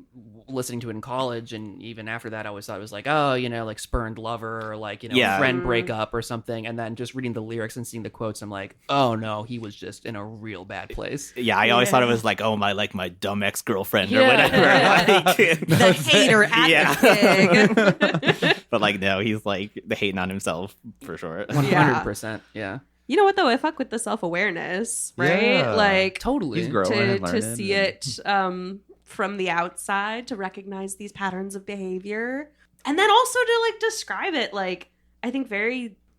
listening to it in college and even after that, I always thought it was like, oh, like spurned lover or like, Yeah. friend breakup or something. And then just reading the lyrics and seeing the quotes, I'm like, oh no, he was just in a real bad place. Yeah, I always Yeah. thought it was like, oh my, like my dumb ex-girlfriend or Yeah. whatever. Like, The hater at Yeah. the gig. but like, no, he's like the hating on himself for sure. 100%. Yeah. You know what though? I fuck with the self-awareness, right? Yeah. Like Totally. He's growing and to learning. see it from the outside, to recognize these patterns of behavior, and then also to like describe it like I think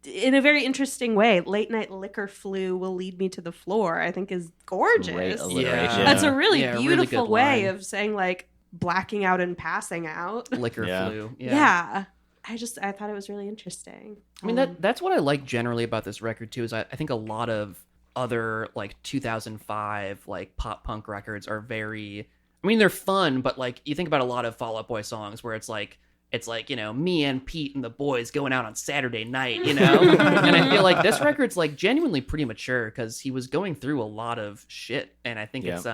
in a very interesting way. Late night liquor flu will lead me to the floor, I think is gorgeous. Great alliteration. Yeah. That's a really Yeah, really beautiful good way line. of saying like blacking out and passing out. Liquor Yeah. flu. Yeah. I thought it was really interesting. I mean, that's what I like generally about this record too, is I think a lot of other like 2005 like pop punk records are very, I mean, they're fun, but like you think about a lot of Fall Out Boy songs where it's like me and Pete and the boys going out on Saturday night, and I feel like this record's like genuinely pretty mature because he was going through a lot of shit, and I think Yeah. it's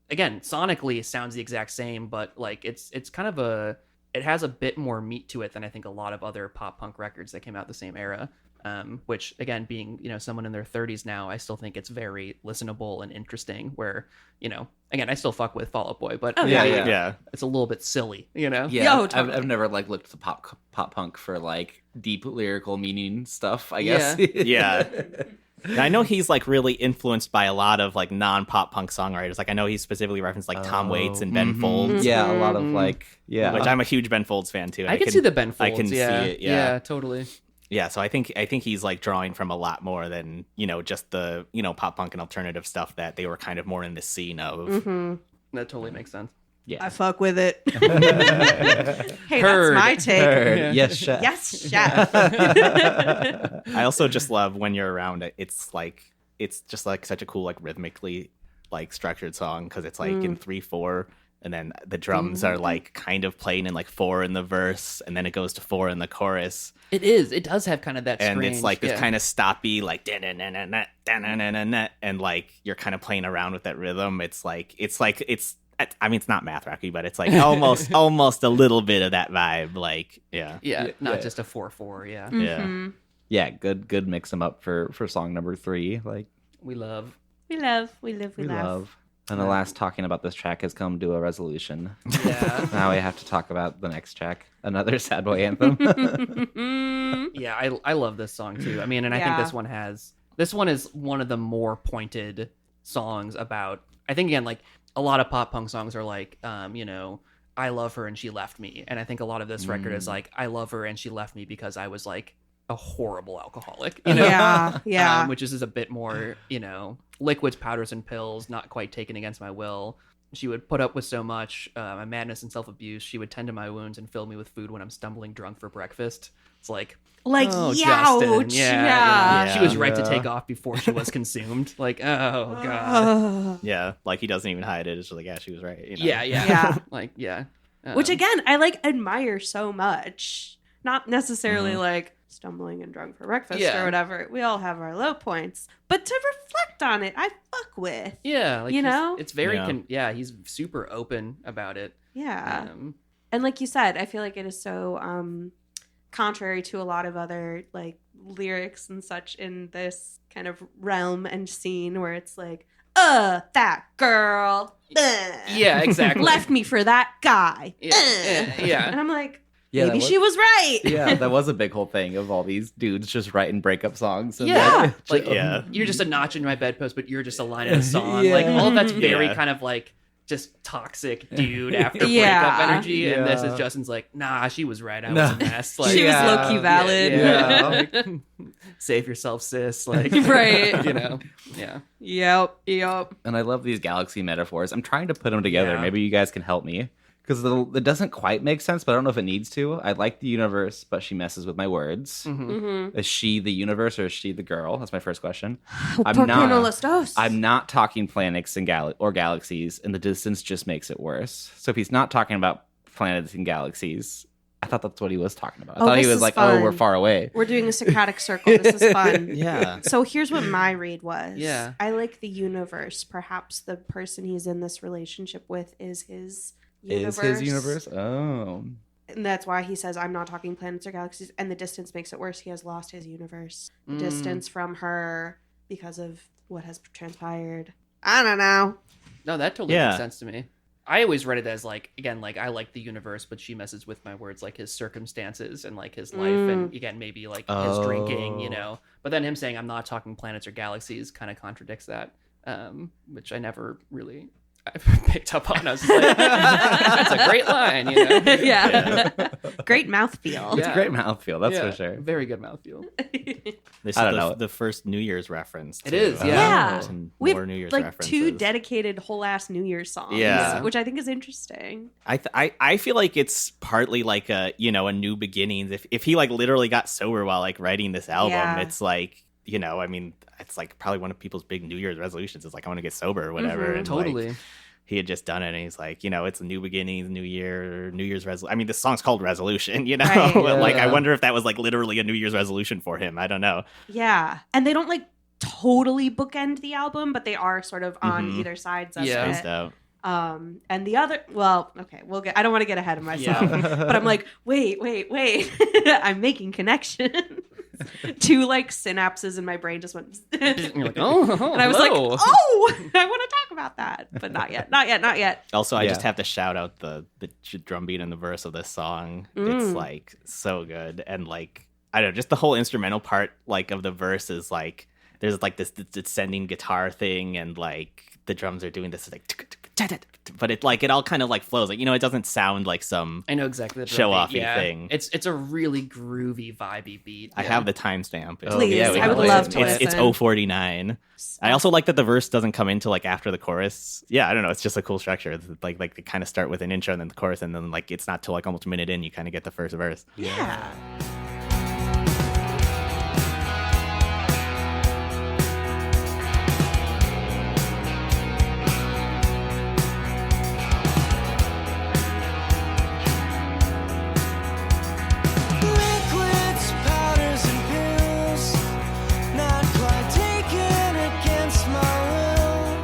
again, sonically it sounds the exact same, but like it's kind of it has a bit more meat to it than I think a lot of other pop punk records that came out the same era. Which again, being someone in their 30s now, I still think it's very listenable and interesting. Where again, I still fuck with Fall Out Boy, but Oh, Yeah, yeah. yeah. Yeah. it's a little bit silly, Yeah, Yo, totally. I've never like looked to pop punk for like deep lyrical meaning stuff. I guess. Yeah. And I know he's like really influenced by a lot of like non-pop punk songwriters. Like I know he specifically referenced like Tom Waits and Ben Mhm. Folds, Yeah, a lot of Mhm. like which I'm a huge Ben Folds fan too. I can see the Ben Folds. I can yeah. see it. Yeah. Totally. Yeah, so I think he's like drawing from a lot more than just the pop punk and alternative stuff that they were kind of more in the scene of. Mm-hmm. That totally makes sense. Yeah. I fuck with it. Hey, Heard. that's my take. Heard. Yes, chef. Yes, chef. I also just love When You're Around It. It's just like such a cool like rhythmically like structured song because it's like in 3/4 and then the drums are like kind of playing in like 4 in the verse and then it goes to 4 in the chorus. It is. It does have kind of that And strange, it's like this yeah. kind of stoppy like da-na-na-na-na, da-na-na-na-na, and like you're kind of playing around with that rhythm. It's I mean it's not math rocky, but it's like almost a little bit of that vibe. Like yeah. not yeah. just a 4/4. Yeah, Mhm. Yeah, good mix them up for song number 3. Like we love. We love, we live, we, we laugh. love. And the last talking about this track has come to a resolution. Yeah, Now we have to talk about the next track, another sad boy anthem. yeah. I love this song too. I mean, and I think Yeah. this one is one of the more pointed songs about. I think again, like a lot of pop punk songs are like, I love her and she left me, and I think a lot of this record is like, I love her and she left me because I was like a horrible alcoholic, you know? Yeah. Which is a bit more, liquids, powders, and pills, not quite taken against my will. She would put up with so much, my madness and self-abuse. She would tend to my wounds and fill me with food when I'm stumbling drunk for breakfast. It's like, oh, Justin, youch. Yeah. She was right to take off before she was consumed. Like, oh, God. Yeah, like he doesn't even hide it. It's just like, yeah, she was right. Yeah. Like, yeah. Which, again, I, admire so much. Not necessarily, stumbling and drunk for breakfast or whatever. We all have our low points. But to reflect on it, I fuck with. Yeah. Like, it's very, he's super open about it. Yeah. And like you said, I feel like it is so contrary to a lot of other, lyrics and such in this kind of realm and scene where it's like, that girl. Yeah, exactly. Left me for that guy. Yeah. And I'm like, Yeah, maybe she was right. Yeah, that was a big whole thing of all these dudes just writing breakup songs. And You're just a notch in my bedpost, but you're just a line in a song. Like, all of that's very kind of just toxic dude after breakup energy. And this is Justin's like, nah, she was right. I was a mess. Like, she was low-key valid. Yeah. Save yourself, sis. Like, right. Yeah. Yep. And I love these galaxy metaphors. I'm trying to put them together. Maybe you guys can help me. Because it doesn't quite make sense, but I don't know if it needs to. I like the universe, but she messes with my words. Mm-hmm. Is she the universe or is she the girl? That's my first question. I'm not talking planets and galaxies, and the distance just makes it worse. So if he's not talking about planets and galaxies, I thought that's what he was talking about. I thought he was like, fun. oh, we're far away. We're doing a Socratic circle. This is fun. Yeah. So here's what my read was. Yeah. I like the universe. Perhaps the person he's in this relationship with is his universe. Is his universe? Oh. And that's why he says, I'm not talking planets or galaxies. And the distance makes it worse. He has lost his universe. The distance from her because of what has transpired. I don't know. No, that totally makes sense to me. I always read it as I like the universe, but she messes with my words, like his circumstances and his life, and again maybe his drinking, But then him saying I'm not talking planets or galaxies kind of contradicts that, which I never really picked up on. I was like, that's a great line, Yeah. Great mouthfeel. It's a great mouthfeel, that's for sure. Very good mouthfeel. This I is don't know. the first New Year's reference. It is, yeah. We more have New Year's references. 2 references. dedicated whole ass New Year's songs, which I think is interesting. I feel like it's partly like a new beginnings. If he literally got sober while writing this album, it's it's probably one of people's big New Year's resolutions is I want to get sober or whatever. Mm-hmm. And Totally. He had just done it, and he's like, it's a new beginnings, New Year, New Year's resolution. I mean, this song's called Resolution, Right. I wonder if that was literally a New Year's resolution for him. I don't know. Yeah, and they don't totally bookend the album, but they are sort of on either sides of it. And the other, I don't want to get ahead of myself, but I'm like, wait, I'm making connections. 2 synapses in my brain just went. And you're like, oh, and I was like, oh, I want to talk about that, but not yet. Also, I just have to shout out the drum beat and the verse of this song. It's so good, and I don't know, just the whole instrumental part of the verse is there's this descending guitar thing, and the drums are doing this but it all kind of flows. It doesn't sound like some I know exactly the show offy thing. It's a really groovy, vibey beat. I have the timestamp. Please, I would love to listen. It's 049. I also like that the verse doesn't come into after the chorus. Yeah, I don't know. It's just a cool structure. It's they kind of start with an intro and then the chorus, and then it's not till almost a minute in you kind of get the first verse. Yeah. Liquids, powders, and pills, not quite taken against my will.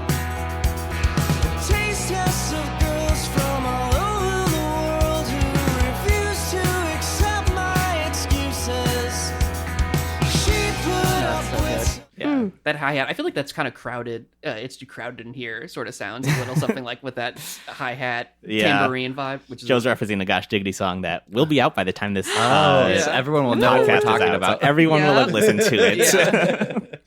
The taste tests of girls from all over the world who refuse to accept my excuses. She put up with. Yeah, that hi-hat. I feel like that's kind of crowded. It's too crowded in here. Sort of sounds a little something with that hi-hat tambourine vibe. Which is Joe's referencing the Gosh Diggity song that will be out by the time this So everyone will know what we're talking about. So everyone will have listened to it.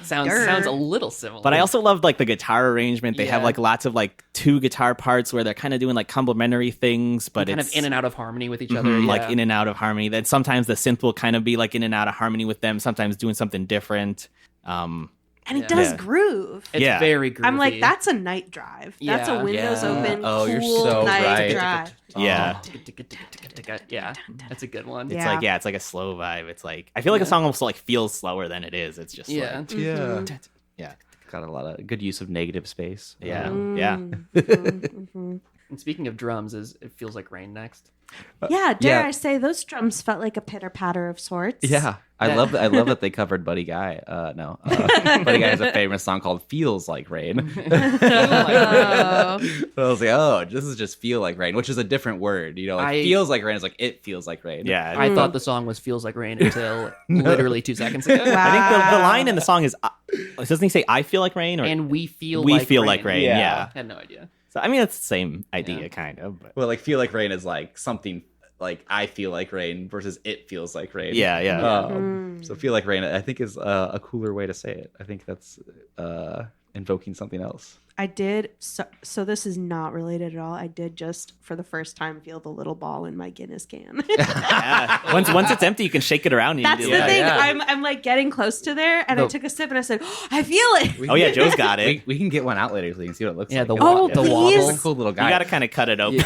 Sounds a little similar. But I also love like the guitar arrangement. They have Yeah. like lots of like two guitar parts where they're kind of doing like complementary things, but kind it's of in and out of harmony with each other. like in and out of harmony. Then sometimes the synth will kind of be like in and out of harmony with them, sometimes doing something different. And it does Yeah. groove. It's Yeah. very groovy. I'm like, that's a night drive. That's a Yeah. windows Yeah. open, Oh, cool you're so night right. drive. Yeah. Yeah, that's a good one. It's Yeah. like, it's like a slow vibe. It's like, I feel like a song almost like feels slower than it is. It's just Yeah. like, Yeah. yeah. Got a lot of good use of negative space. Yeah. Mm. Yeah. And speaking of drums, it feels like rain next. Yeah, dare Yeah. I say, those drums felt like a pitter patter of sorts. Yeah, I love that they covered Buddy Guy. Buddy Guy has a famous song called "Feels Like Rain." Oh. But I was like, oh, this is just "Feel Like Rain," which is a different word. You know, like "feels like rain" is like it feels like rain. Yeah. I thought the song was "Feels Like Rain" until literally 2 seconds ago. Wow. I think the line in the song is, doesn't he say, I feel like rain? Or And we feel like rain. Yeah. Yeah. I had no idea. So, I mean, it's the same idea, Yeah. kind of. But. Well, like "Feel Like Rain" is like something like I feel like rain versus it feels like rain. Yeah, yeah. So "Feel Like Rain" I think is a cooler way to say it. I think that's invoking something else. I did. So this is not related at all. I did just, for the first time, feel the little ball in my Guinness can. Yeah. Once it's empty, you can shake it around. And That's you the do it. thing. yeah. I'm like getting close to there, and I took a sip, and I said, oh, I feel it. Oh, yeah, Joe's got it. We can get one out later so you can see what it looks Yeah, like. the Oh, wa- the please. wobble. It's a cool little guy. You got to kind of cut it open.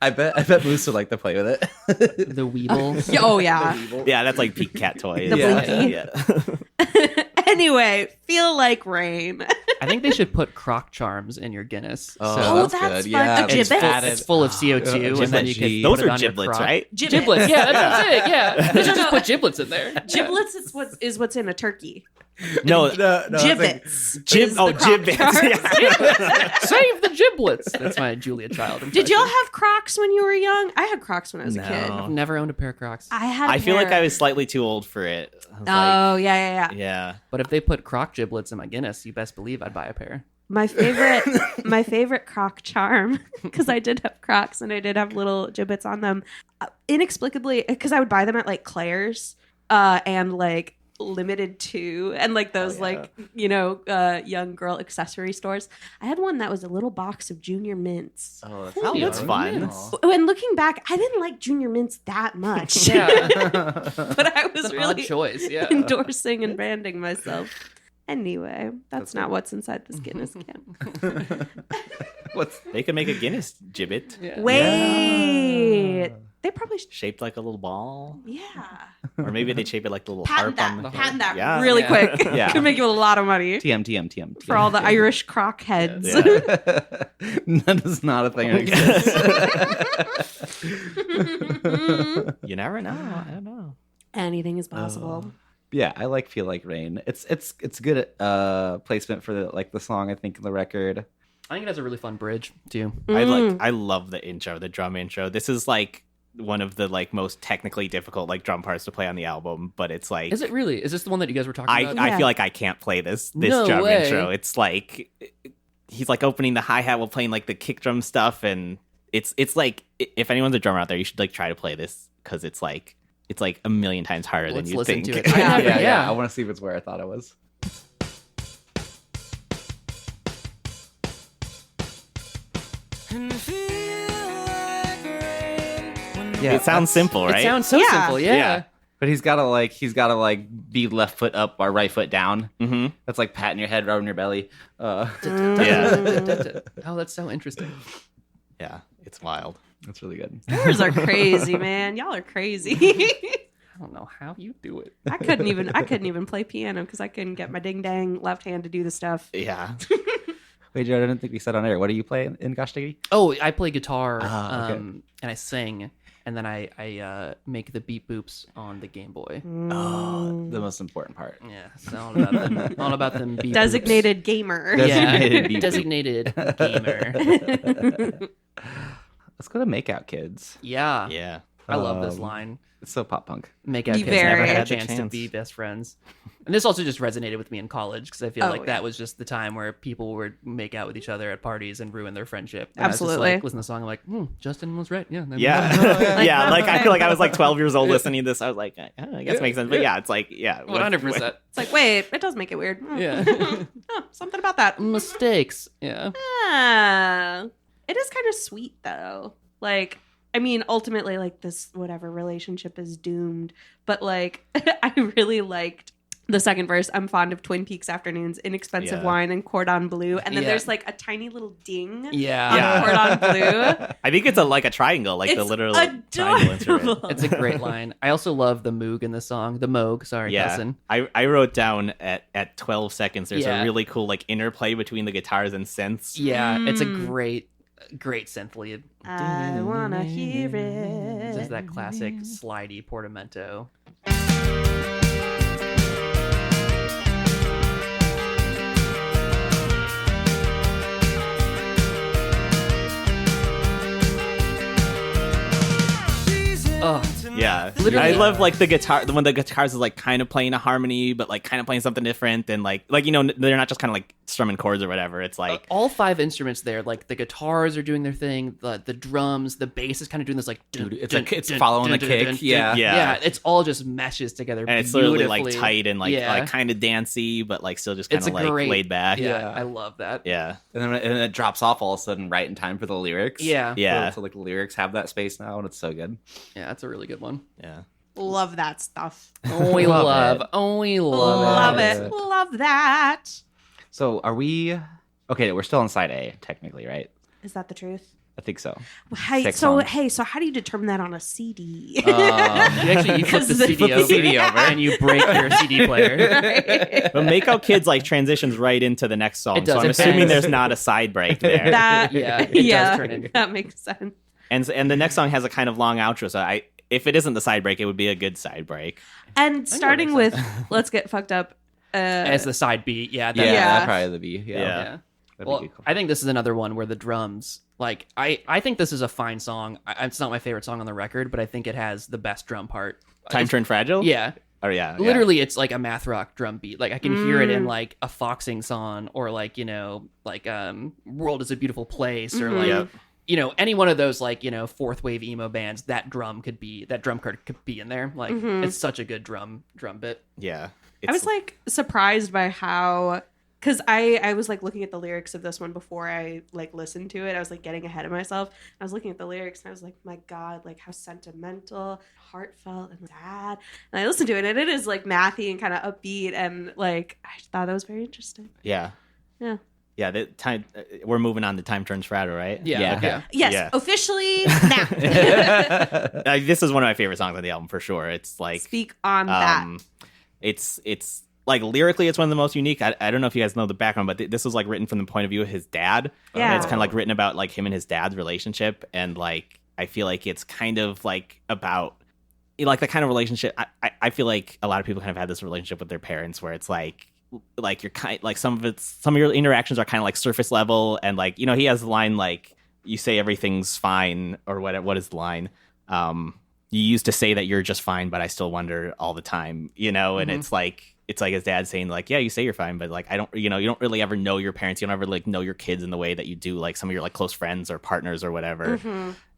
I bet Moose would like to play with it. The Weeble. Oh yeah. Yeah, that's like peak cat toys. The Yeah. Blinky. Yeah. Anyway, feel like rain. I think they should put croc charms in your Guinness. Oh, that's that's good. fun. Yeah, A gibbet? It's full of CO2, and then you can Those put it are on your giblets, croc. right? Giblets, yeah, that's what I'm saying. Yeah, they should just put giblets in there. Giblets is what's in a turkey. No, Gibbets. Jib. is Oh, the croc gibbets. charms. Yeah. Save the giblets. That's my Julia Child impression. Did y'all have Crocs when you were young? I had Crocs when I was a kid. No. I've never owned a pair of Crocs. I had. I feel like pair. I was slightly too old for it. I was Oh yeah. yeah. But if they put croc giblets in my Guinness, you best believe I'd buy a pair. My favorite Croc charm, because I did have Crocs and I did have little gibbets on them. Inexplicably, because I would buy them at like Claire's and like Limited Too and like those young girl accessory stores. I had one that was a little box of Junior Mints. Oh, Oh, that's fun. When looking back, I didn't like Junior Mints that much. Yeah, But I was it's an odd really choice. Yeah. endorsing and branding myself. Anyway, that's not what's inside this Guinness can. They could make a Guinness gibbet Yeah. Wait, they probably shaped like a little ball, yeah. or maybe they shape it like the little harp Patent on the. that Yeah. really Yeah. quick. Yeah. Could make you a lot of money TM. for all the Irish croc heads. Yeah. That is not a thing that exists. You never know. I don't know. Anything is possible. Yeah, I like "Feel Like Rain." It's good placement for the song. I think the record. I think it has a really fun bridge too. I love the intro, the drum intro. This is like one of the like most technically difficult like drum parts to play on the album, but it's like Is it really? Is this the one that you guys were talking about? I Yeah. feel like I can't play this No drum way. intro. It's like he's like opening the hi-hat while playing like the kick drum stuff, and it's like if anyone's a drummer out there, you should like try to play this because it's like a million times harder Let's than you listen think. to it. I never- Yeah. I want to see if it's where I thought it was. Yeah, It sounds simple, right? It sounds so Yeah. simple. Yeah. Yeah. but he's gotta be left foot up or right foot down. Mm-hmm. That's like patting your head, rubbing your belly. Yeah. Oh, that's so interesting. Yeah, it's wild. That's really good. Yours are crazy, man. Y'all are crazy. I don't know how you do it. I couldn't even play piano because I couldn't get my ding dang left hand to do the stuff. Yeah. Wait, Jared, I didn't think we said on air. What do you play in Gosh Diggity? Oh, I play guitar Okay. and I sing, and then I make the beep boops on the Game Boy. Oh, the most important part. Yeah, so all about them beep Designated gamer. Designated Yeah, beep boop. designated gamer. Let's go to Makeout Kids. Yeah. Yeah. I love this line. It's so pop punk. Make out Be kids very- never Never had had a the chance to chance. be best friends. And this also just resonated with me in college because I feel Oh, like yeah. that was just the time where people would make out with each other at parties and ruin their friendship. And I was Absolutely. just like, listen to the song, I'm like, Justin was right. Yeah. Yeah. Yeah. Like, I feel like I was like 12 years old listening to this. I was like, I guess it makes sense. But yeah, it's like, yeah. 100%. It's like, wait, it does make it weird. Yeah. Oh, something about that. Mistakes. Yeah. It is kind of sweet though. Like, I mean, ultimately, like this whatever relationship is doomed. But like, I really liked the second verse. I'm fond of Twin Peaks afternoons, inexpensive Yeah. wine, and cordon bleu. And then Yeah. there's like a tiny little ding Yeah. on Yeah. cordon bleu. I think it's like a triangle, like the It's literal triangle instrument. adorable. It's a great line. I also love the moog in the song. The moog, sorry, Yeah, Kelson. I wrote down at 12 seconds. There's Yeah. a really cool like interplay between the guitars and synths. Yeah, it's a Mm. great synth lead. I wanna hear it. Just that classic slidey portamento. Oh, Yeah, Literally. I love like the guitar when the guitars is like kind of playing a harmony, but like kind of playing something different, and like you know they're not just kind of like strumming chords or whatever. It's like all 5 instruments there. Like the guitars are doing their thing. The drums, the bass is kind of doing this like. Dude, it's following the kick, yeah. Yeah. It's all just meshes together. and it's literally beautifully. like tight and like Yeah. like kind of dancey, but like still just kind It's of a like great laid back. Yeah, I love that. Yeah, And then it drops off all of a sudden right in time for the lyrics. Yeah. Yeah. So like the lyrics have that space now, and it's so good. Yeah, that's a really good one. yeah. Love that stuff. We Love love, it. we Love it. it. Love that. So are we? Okay, we're still on side A technically, right? Is that the truth? I think so. Hey, 6 so songs. so how do you determine that on a CD? You flip the 'Cause CD over, and you break your CD player. But Make Out Kids like transitions right into the next song, It does, so I'm it assuming bends. there's not a side break there. That Yeah, it yeah, does turn into. that makes sense. and the next song has a kind of long outro, so if it isn't the side break, it would be a good side break. And starting makes with "Let's Get Fucked Up." As the side beat, yeah. Yeah, Yeah. that's probably the B. Yeah. Yeah. Yeah. That'd Well, be good. I think this is another one where the drums, like, I think this is a fine song. It's not my favorite song on the record, but I think it has the best drum part. Time It's- Turned Fragile? Yeah. Or yeah. Literally, it's like a math rock drum beat. Like, I can hear it in, like, a Foxing song or, like, you know, like, World is a Beautiful Place or, like, Yep. you know, any one of those, like, you know, fourth wave emo bands, that drum card could be in there. Like, it's such a good drum bit. Yeah. I was like surprised by how, because I was like looking at the lyrics of this one before I like listened to it. I was like getting ahead of myself. I was looking at the lyrics and I was like, my God, like how sentimental, heartfelt, and sad. And I listened to it and it is like mathy and kind of upbeat, and like I thought that was very interesting. Yeah. Yeah. Yeah, the time we're moving on to Time Turns Fragile, right? Yeah. Okay. Yes, Yeah. officially now. This is one of my favorite songs on the album for sure. It's like Speak on that. it's like lyrically it's one of the most unique. I don't know if you guys know the background, but this was like written from the point of view of his dad. Yeah. And it's kind of like written about like him and his dad's relationship, and like I feel like it's kind of like about like the kind of relationship I feel like a lot of people kind of had this relationship with their parents where it's like you're kind like some of your interactions are kind of like surface level, and like, you know, he has the line like, you say everything's fine, or what is the line? You used to say that you're just fine, but I still wonder all the time, you know? And it's like his dad saying like, yeah, you say you're fine, but like I don't, you know, you don't really ever know your parents, you don't ever like know your kids in the way that you do like some of your like close friends or partners or whatever.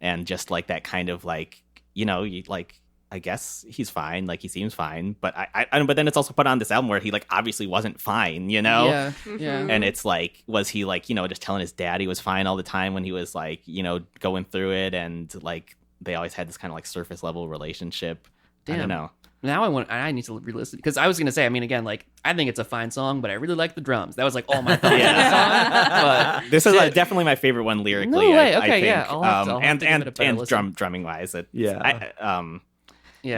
And just like that kind of like, you know, you like, I guess he's fine, like he seems fine, but but then it's also put on this album where he like obviously wasn't fine, you know? Yeah. Yeah. And it's like, was he like, you know, just telling his dad he was fine all the time when he was like, you know, going through it, and like they always had this kind of like surface level relationship. I Damn. don't know. Now I need to re-listen, because I was gonna say, I mean, again, like I think it's a fine song, but I really like the drums. That was like all my thoughts on the song. But This is definitely my favorite one lyrically. No way. I Okay, think. yeah. I'll have to give it a better and listen. drumming wise, Yeah.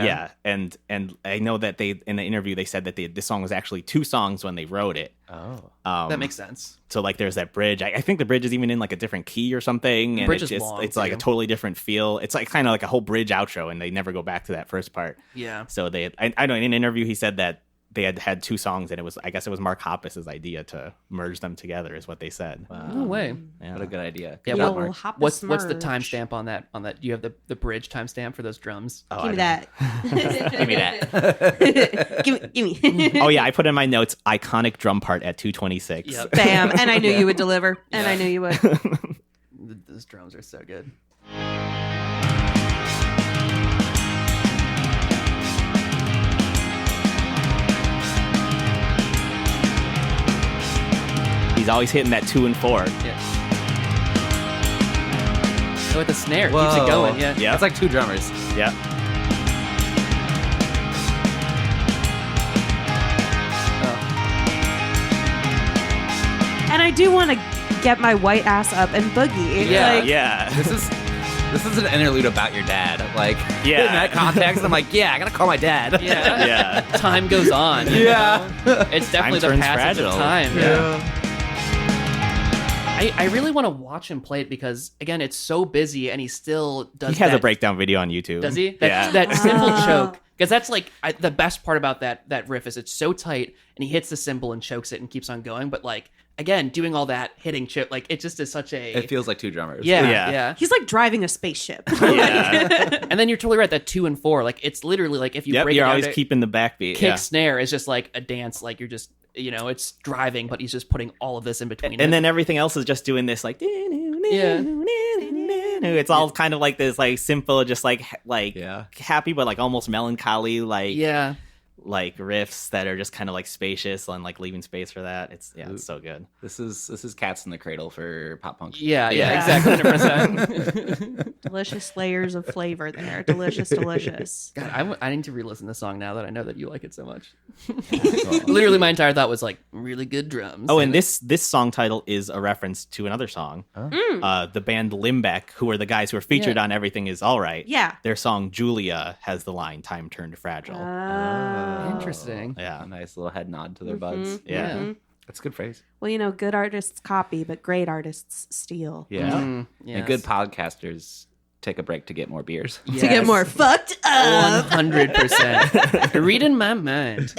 yeah. And I know that they in the interview they said that this song was actually 2 songs when they wrote it. Oh. that makes sense. So like there's that bridge. I think the bridge is even in like a different key or something, and Bridge it's is just long, it's like a too. totally different feel. It's like kind of like a whole bridge outro, and they never go back to that first part. Yeah. So I know in an interview he said that they had two songs, and I guess it was Mark Hoppus's idea to merge them together, is what they said. No way. Yeah. What a good idea. Yeah, Good Yo, job, Mark. Hoppus What's the merge. timestamp on that? Do you have the bridge timestamp for those drums? Oh, Give me that. Give me that. give me. Oh yeah, I put in my notes iconic drum part at 226. Yep. Bam. And I knew you would deliver. And I knew you would. Those drums are so good. He's always hitting that 2 and 4. Yeah. Oh, with the snare, keeps Whoa. it going. Yeah. Yeah. It's like two drummers. Yeah. And I do want to get my white ass up and boogie. Yeah. Like, Yeah. This is an interlude about your dad. Like, Yeah. in that context, I'm like, yeah, I gotta call my dad. Yeah. Yeah. Time goes on. you Yeah. know? It's definitely Time the turns passage fragile. of time. Yeah. I really want to watch him play it because, again, it's so busy and he still does He has that. a breakdown video on YouTube. Does he? Yeah. That simple Oh. choke. Because that's like the best part about that riff is it's so tight and he hits the cymbal and chokes it and keeps on going. But like, again, doing all that, hitting choke, like it just is such a... It feels like two drummers. yeah, Yeah. yeah. He's like driving a spaceship. Yeah. And then you're totally right, that 2 and 4, like it's literally like if you Yep, break you're it down always to keeping the backbeat. kick Yeah. snare is just like a dance, like you're just, it's driving, but he's just putting all of this in between. And it. then everything else is just doing this like Yeah. It's all kind of like this like simple, just like Yeah. happy but like almost melancholy yeah. like riffs that are just kind of like spacious and like leaving space for that. It's so good. This is Cats in the Cradle for pop punk. Yeah, Yeah. exactly, 100%. Delicious layers of flavor there. Delicious, delicious. God, I need to re-listen to the song now that I know that you like it so much. Literally, my entire thought was like really good drums. Oh, and this song title is a reference to another song. The band Limbeck, who are the guys who are featured Yeah. on Everything Is Alright. Yeah. Their song Julia has the line "Time Turned Fragile." Interesting. Yeah. A nice little head nod to their buds. Yeah. That's a good phrase. Well, good artists copy, but great artists steal. Yeah. Mm, And good podcasters take a break to get more beers. To get more fucked up. 100%. Reading my mind.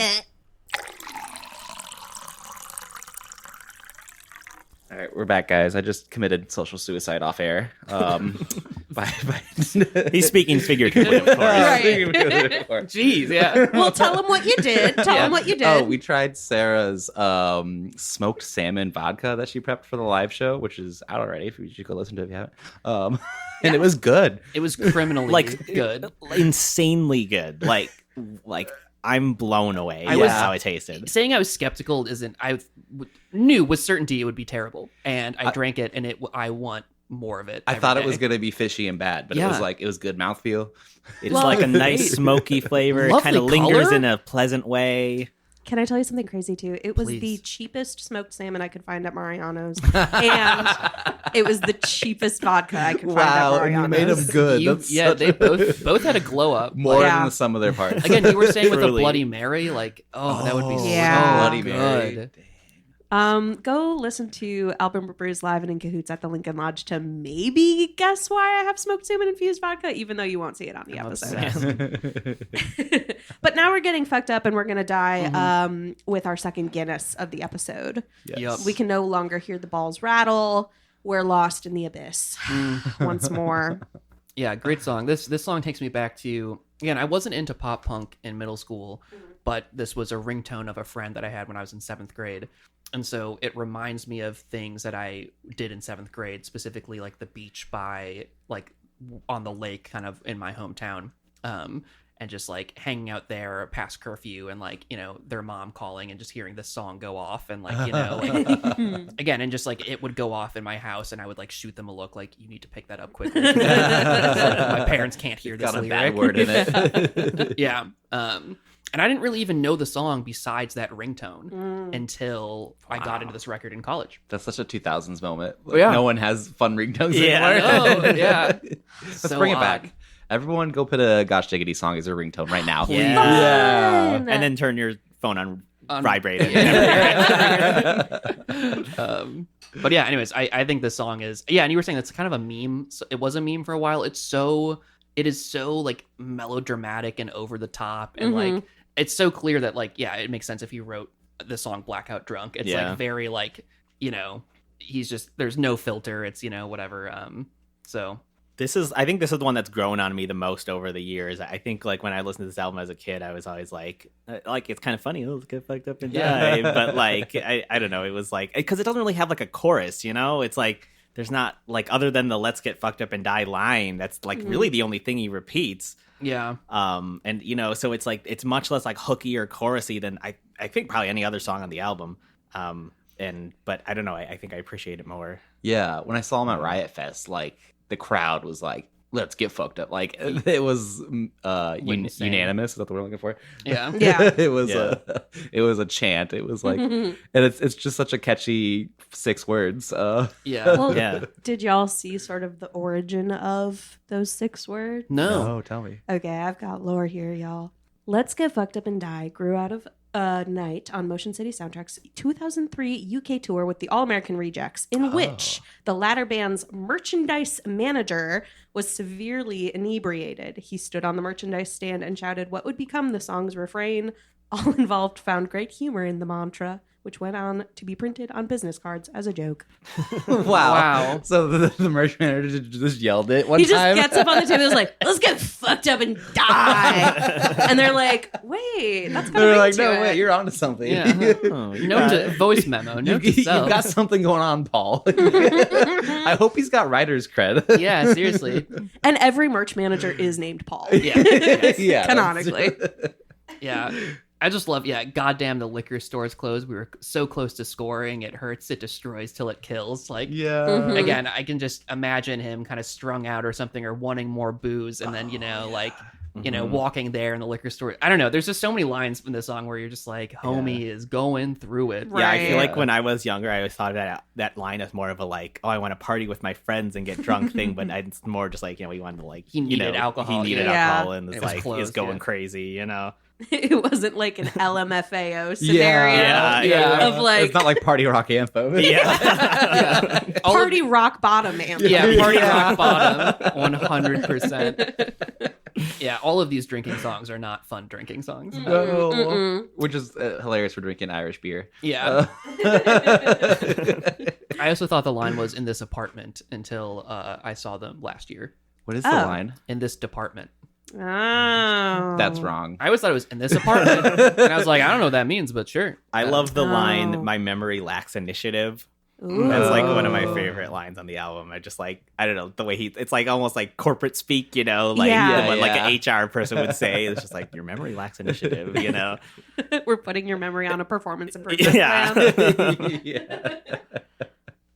All right, we're back, guys. I just committed social suicide off air. By He's speaking figuratively, of course. Jeez, yeah. Well, tell them what you did. Tell them what you did. Oh, we tried Sarah's smoked salmon vodka that she prepped for the live show, which is out already. If you should go listen to it if you haven't. And it was good. It was criminally Like good. insanely good. Like I'm blown away. I with was- how it tasted. Saying I was skeptical isn't. Knew with certainty it would be terrible, and I drank it, and I want more of it. I every thought it day. was going to be fishy and bad, but Yeah. it was good mouthfeel. It's Well, like a nice smoky flavor. It Lovely kind of lingers color. in a pleasant way. Can I tell you something crazy too? It was Please. the cheapest smoked salmon I could find at Mariano's, and it was the cheapest vodka I could find at and Mariano's. you made them good. You- That's yeah, such they both had a glow up. more Yeah. than the sum of their parts. Again, you were saying with a Truly. Bloody Mary, like, that would be Yeah. so Bloody good. Mary. Go listen to Album Brews live and in cahoots at the Lincoln Lodge to maybe guess why I have smoked salmon infused vodka, even though you won't see it on the I'm episode. But now we're getting fucked up and we're gonna die with our second Guinness of the episode. Yep. We can no longer hear the balls rattle. We're lost in the abyss once more. Yeah, great song. This song takes me back to, again, I wasn't into pop punk in middle school, but this was a ringtone of a friend that I had when I was in 7th grade. And so it reminds me of things that I did in 7th grade, specifically like the beach by like on the lake kind of in my hometown. And just like hanging out there past curfew and like, their mom calling and just hearing this song go off and like, like again, and just like it would go off in my house and I would like shoot them a look like you need to pick that up quickly. My parents can't hear this Got a lyric. bad word in it. Yeah. And I didn't really even know the song besides that ringtone until I got into this record in college. That's such a 2000s moment. Like, Yeah. No one has fun ringtones Yeah, anymore. I know, yeah. Let's bring it back. Everyone go put a Gosh Diggity song as a ringtone right now. Yeah. Fun! And then turn your phone on vibrate. But yeah, anyways, I think this song is, and you were saying it's kind of a meme. So it was a meme for a while. It is so like melodramatic and over the top and like it's so clear that like, yeah, it makes sense if he wrote the song Blackout Drunk. It's like very like, he's just, there's no filter. It's, whatever. So I think this is the one that's grown on me the most over the years. I think like when I listened to this album as a kid, I was always like it's kind of funny. Let's get fucked up and die. But like, I don't know. It was like, because it doesn't really have like a chorus, It's like, there's not like, other than the let's get fucked up and die line, that's like really the only thing he repeats. Yeah. And so it's like, it's much less like hooky or chorusy than I think probably any other song on the album. But I don't know. I think I appreciate it more. Yeah, when I saw him at Riot Fest, like the crowd was like, "Let's get fucked up!" Like it was unanimous. Is that the word I'm looking for? Yeah, Yeah. It was a chant. It was like, and it's just such a catchy 6 words. Yeah. Well, Yeah. did y'all see sort of the origin of those 6 words? No. Tell me. Okay, I've got lore here, y'all. Let's Get Fucked Up and Die grew out of a night on Motion City Soundtrack's 2003 UK tour with the All American Rejects, in which the latter band's merchandise manager was severely inebriated. He stood on the merchandise stand and shouted what would become the song's refrain. All involved found great humor in the mantra, which went on to be printed on business cards as a joke. Wow. So the merch manager just yelled it one He just time. gets up on the table and is like, let's get fucked up and die. And they're like, wait, that's kind They're of like, no, wait, you're onto something. Yeah. Oh, Note to voice memo. Note to You've self. got something going on, Paul. I hope he's got writer's cred. Yeah, seriously. And every merch manager is named Paul. Yeah. Yeah, Canonically. Yeah. I just love, goddamn, the liquor store's closed. We were so close to scoring. It hurts, it destroys till it kills. Like, Yeah. again, I can just imagine him kind of strung out or something, or wanting more booze, and then, walking there in the liquor store. I don't know. There's just so many lines in this song where you're just like, homie is going through it. Right. Yeah, I feel like when I was younger, I always thought of that line as more of a like, oh, I want to party with my friends and get drunk thing, but it's more just like, we wanted to like, He needed alcohol. He needed Yeah. alcohol and It it's was like, closed, he's going yeah. crazy, It wasn't like an LMFAO scenario Yeah. of like It's not like Party Rock Anthem. Yeah. All of- Party Rock Bottom Anthem. Yeah, Party Rock Bottom, 100%. Yeah, all of these drinking songs are not fun drinking songs. No. Which is hilarious for drinking Irish beer. Yeah. I also thought the line was in this apartment until I saw them last year. What is the Oh. line? In this department. Oh. That's wrong. I always thought it was in this apartment. And I was like, I don't know what that means, but sure. I love the Oh. line, my memory lacks initiative. Ooh. That's like one of my favorite lines on the album. I just like, I don't know, the way it's like almost like corporate speak, like Yeah. what like an HR person would say. It's just like, your memory lacks initiative, We're putting your memory on a performance improvement Yeah. plan. Yeah.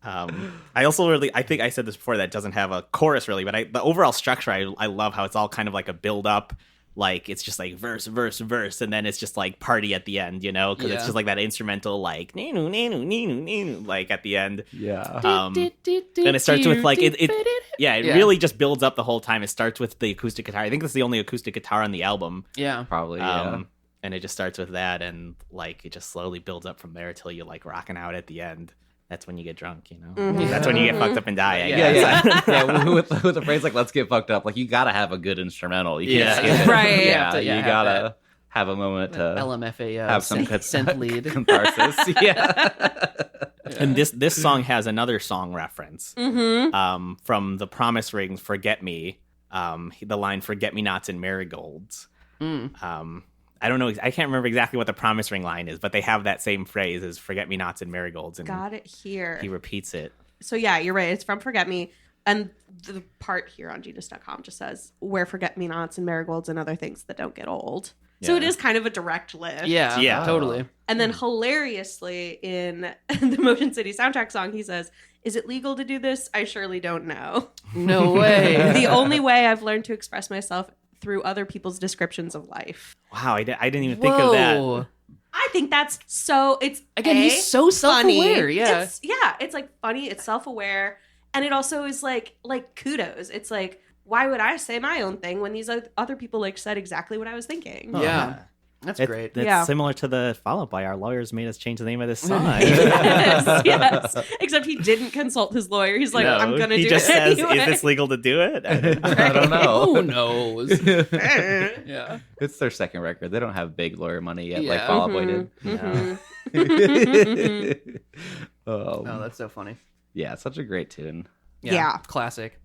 I also I think I said this before, that doesn't have a chorus really, but the overall structure, I love how it's all kind of like a build up. Like it's just like verse, verse, verse, and then it's just like party at the end, because it's Yeah. just like that instrumental like neenoo, neenoo, neenoo, neenoo, like at the end. Yeah. And it starts with like it really just builds up the whole time. It starts with the acoustic guitar. I think this is the only acoustic guitar on the album. Yeah. Probably. Yeah. And it just starts with that, and like it just slowly builds up from there till you're like rocking out at the end. That's when you get drunk, Mhm. That's when you get fucked up and die. I Yeah, guess. yeah. With the phrase like "let's get fucked up," like you gotta have a good instrumental. You can't Yeah. skip it. Right. Yeah, You you have gotta have a moment to LMFAO, have some synth lead. catharsis. Yeah. And this song has another song reference Mm-hmm. from the Promise Rings "Forget Me." The line "Forget Me Nots and Marigolds." Mm. I don't know. I can't remember exactly what the Promise Ring line is, but they have that same phrase as "Forget Me Nots and Marigolds," and Got it here. he repeats it. So yeah, you're right. It's from Forget Me. And the part here on Genius.com just says, where forget-me-nots and marigolds and other things that don't get old. So Yeah. it is kind of a direct lift. Yeah, Yeah. totally. And then hilariously in the Motion City soundtrack song, he says, is it legal to do this? I surely don't know. No way. The only way I've learned to express myself through other people's descriptions of life. Wow, I didn't even think of that. Whoa. I think that's so, it's Again, he's so funny. self-aware. Yeah. It's like funny, it's self-aware. And it also is like kudos. It's like, why would I say my own thing when these other people like said exactly what I was thinking? Oh, Yeah. That's great. That's Yeah. similar to the follow-up by our lawyers made us change the name of this song. yes. Except he didn't consult his lawyer. He's like, No, I'm gonna he do just it says, anyway. "Is this legal to do it?" I don't know. Who knows? Yeah. It's their second record. They don't have big lawyer money yet, like Yeah. Fall Out Boy did. Oh, that's so funny. Yeah, it's such a great tune. Yeah. Classic.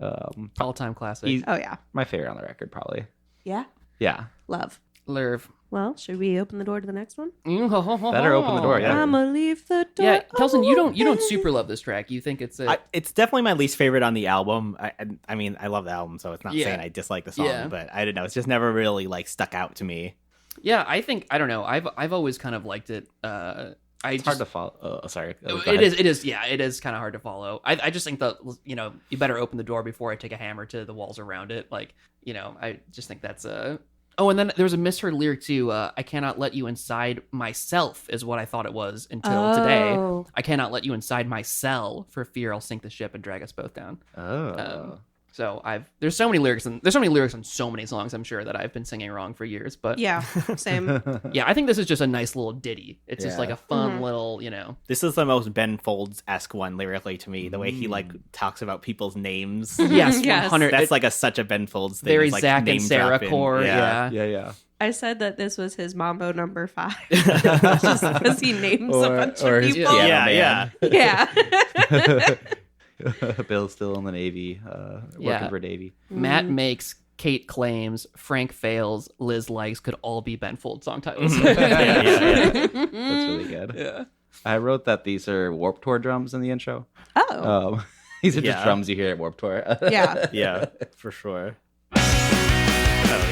All-time classic. He's Oh yeah. my favorite on the record, probably. Yeah. Yeah. Love. Lerv. Well, should we open the door to the next one? Better open the door, yeah. I'ma leave the door. Yeah, Kelson, you don't open. super love this track. You think it's a It's definitely my least favorite on the album. I mean, I love the album, so it's not Yeah. saying I dislike the song, Yeah. but I don't know. It's just never really like stuck out to me. Yeah, I don't know. I've always kind of liked it. It's hard to follow. Oh, sorry. Go It ahead. is. It is. Yeah, it is kind of hard to follow. I just think that you better open the door before I take a hammer to the walls around it. Like I just think that's a. Oh, and then there was a misheard lyric too. I cannot let you inside myself is what I thought it was until today. Oh. I cannot let you inside my cell for fear I'll sink the ship and drag us both down. Oh. So there's so many lyrics on so many songs I'm sure that I've been singing wrong for years. But Yeah. Same. yeah, I think this is just a nice little ditty. It's just Yeah. like a fun Mm-hmm. little This is the most Ben Folds-esque one lyrically to me. The way he like talks about people's names. yes, Yes. 100. That's like such a Ben Folds thing. very is, like, Zach and name Sarah dropping. core. Yeah. Yeah. I said that this was his Mambo number 5. Just because he names a bunch or of his people. piano Yeah, man. Yeah. Bill's still in the Navy, working Yeah. for Davey. Matt makes, Kate claims, Frank fails, Liz likes could all be Ben Folds song titles. That's really good. Yeah. I wrote that these are Warped Tour drums in the intro. Oh. These are just Yeah. drums you hear at Warped Tour. Yeah. Yeah, for sure. Oh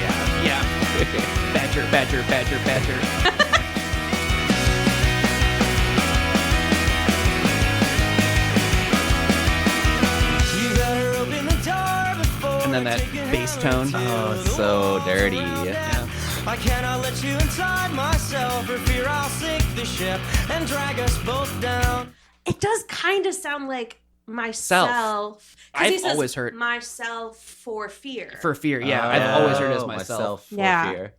yeah. Yeah. Badger. You better open the door before And then that taking bass her tone. to Oh, it's the so dirty. Yeah. I cannot let you inside myself for fear I'll sink the ship and drag us both down. It does kind of sound like myself. 'Cause I've he says always heard- myself for fear. For fear, yeah. I've always heard it as Oh, myself. for Yeah. fear.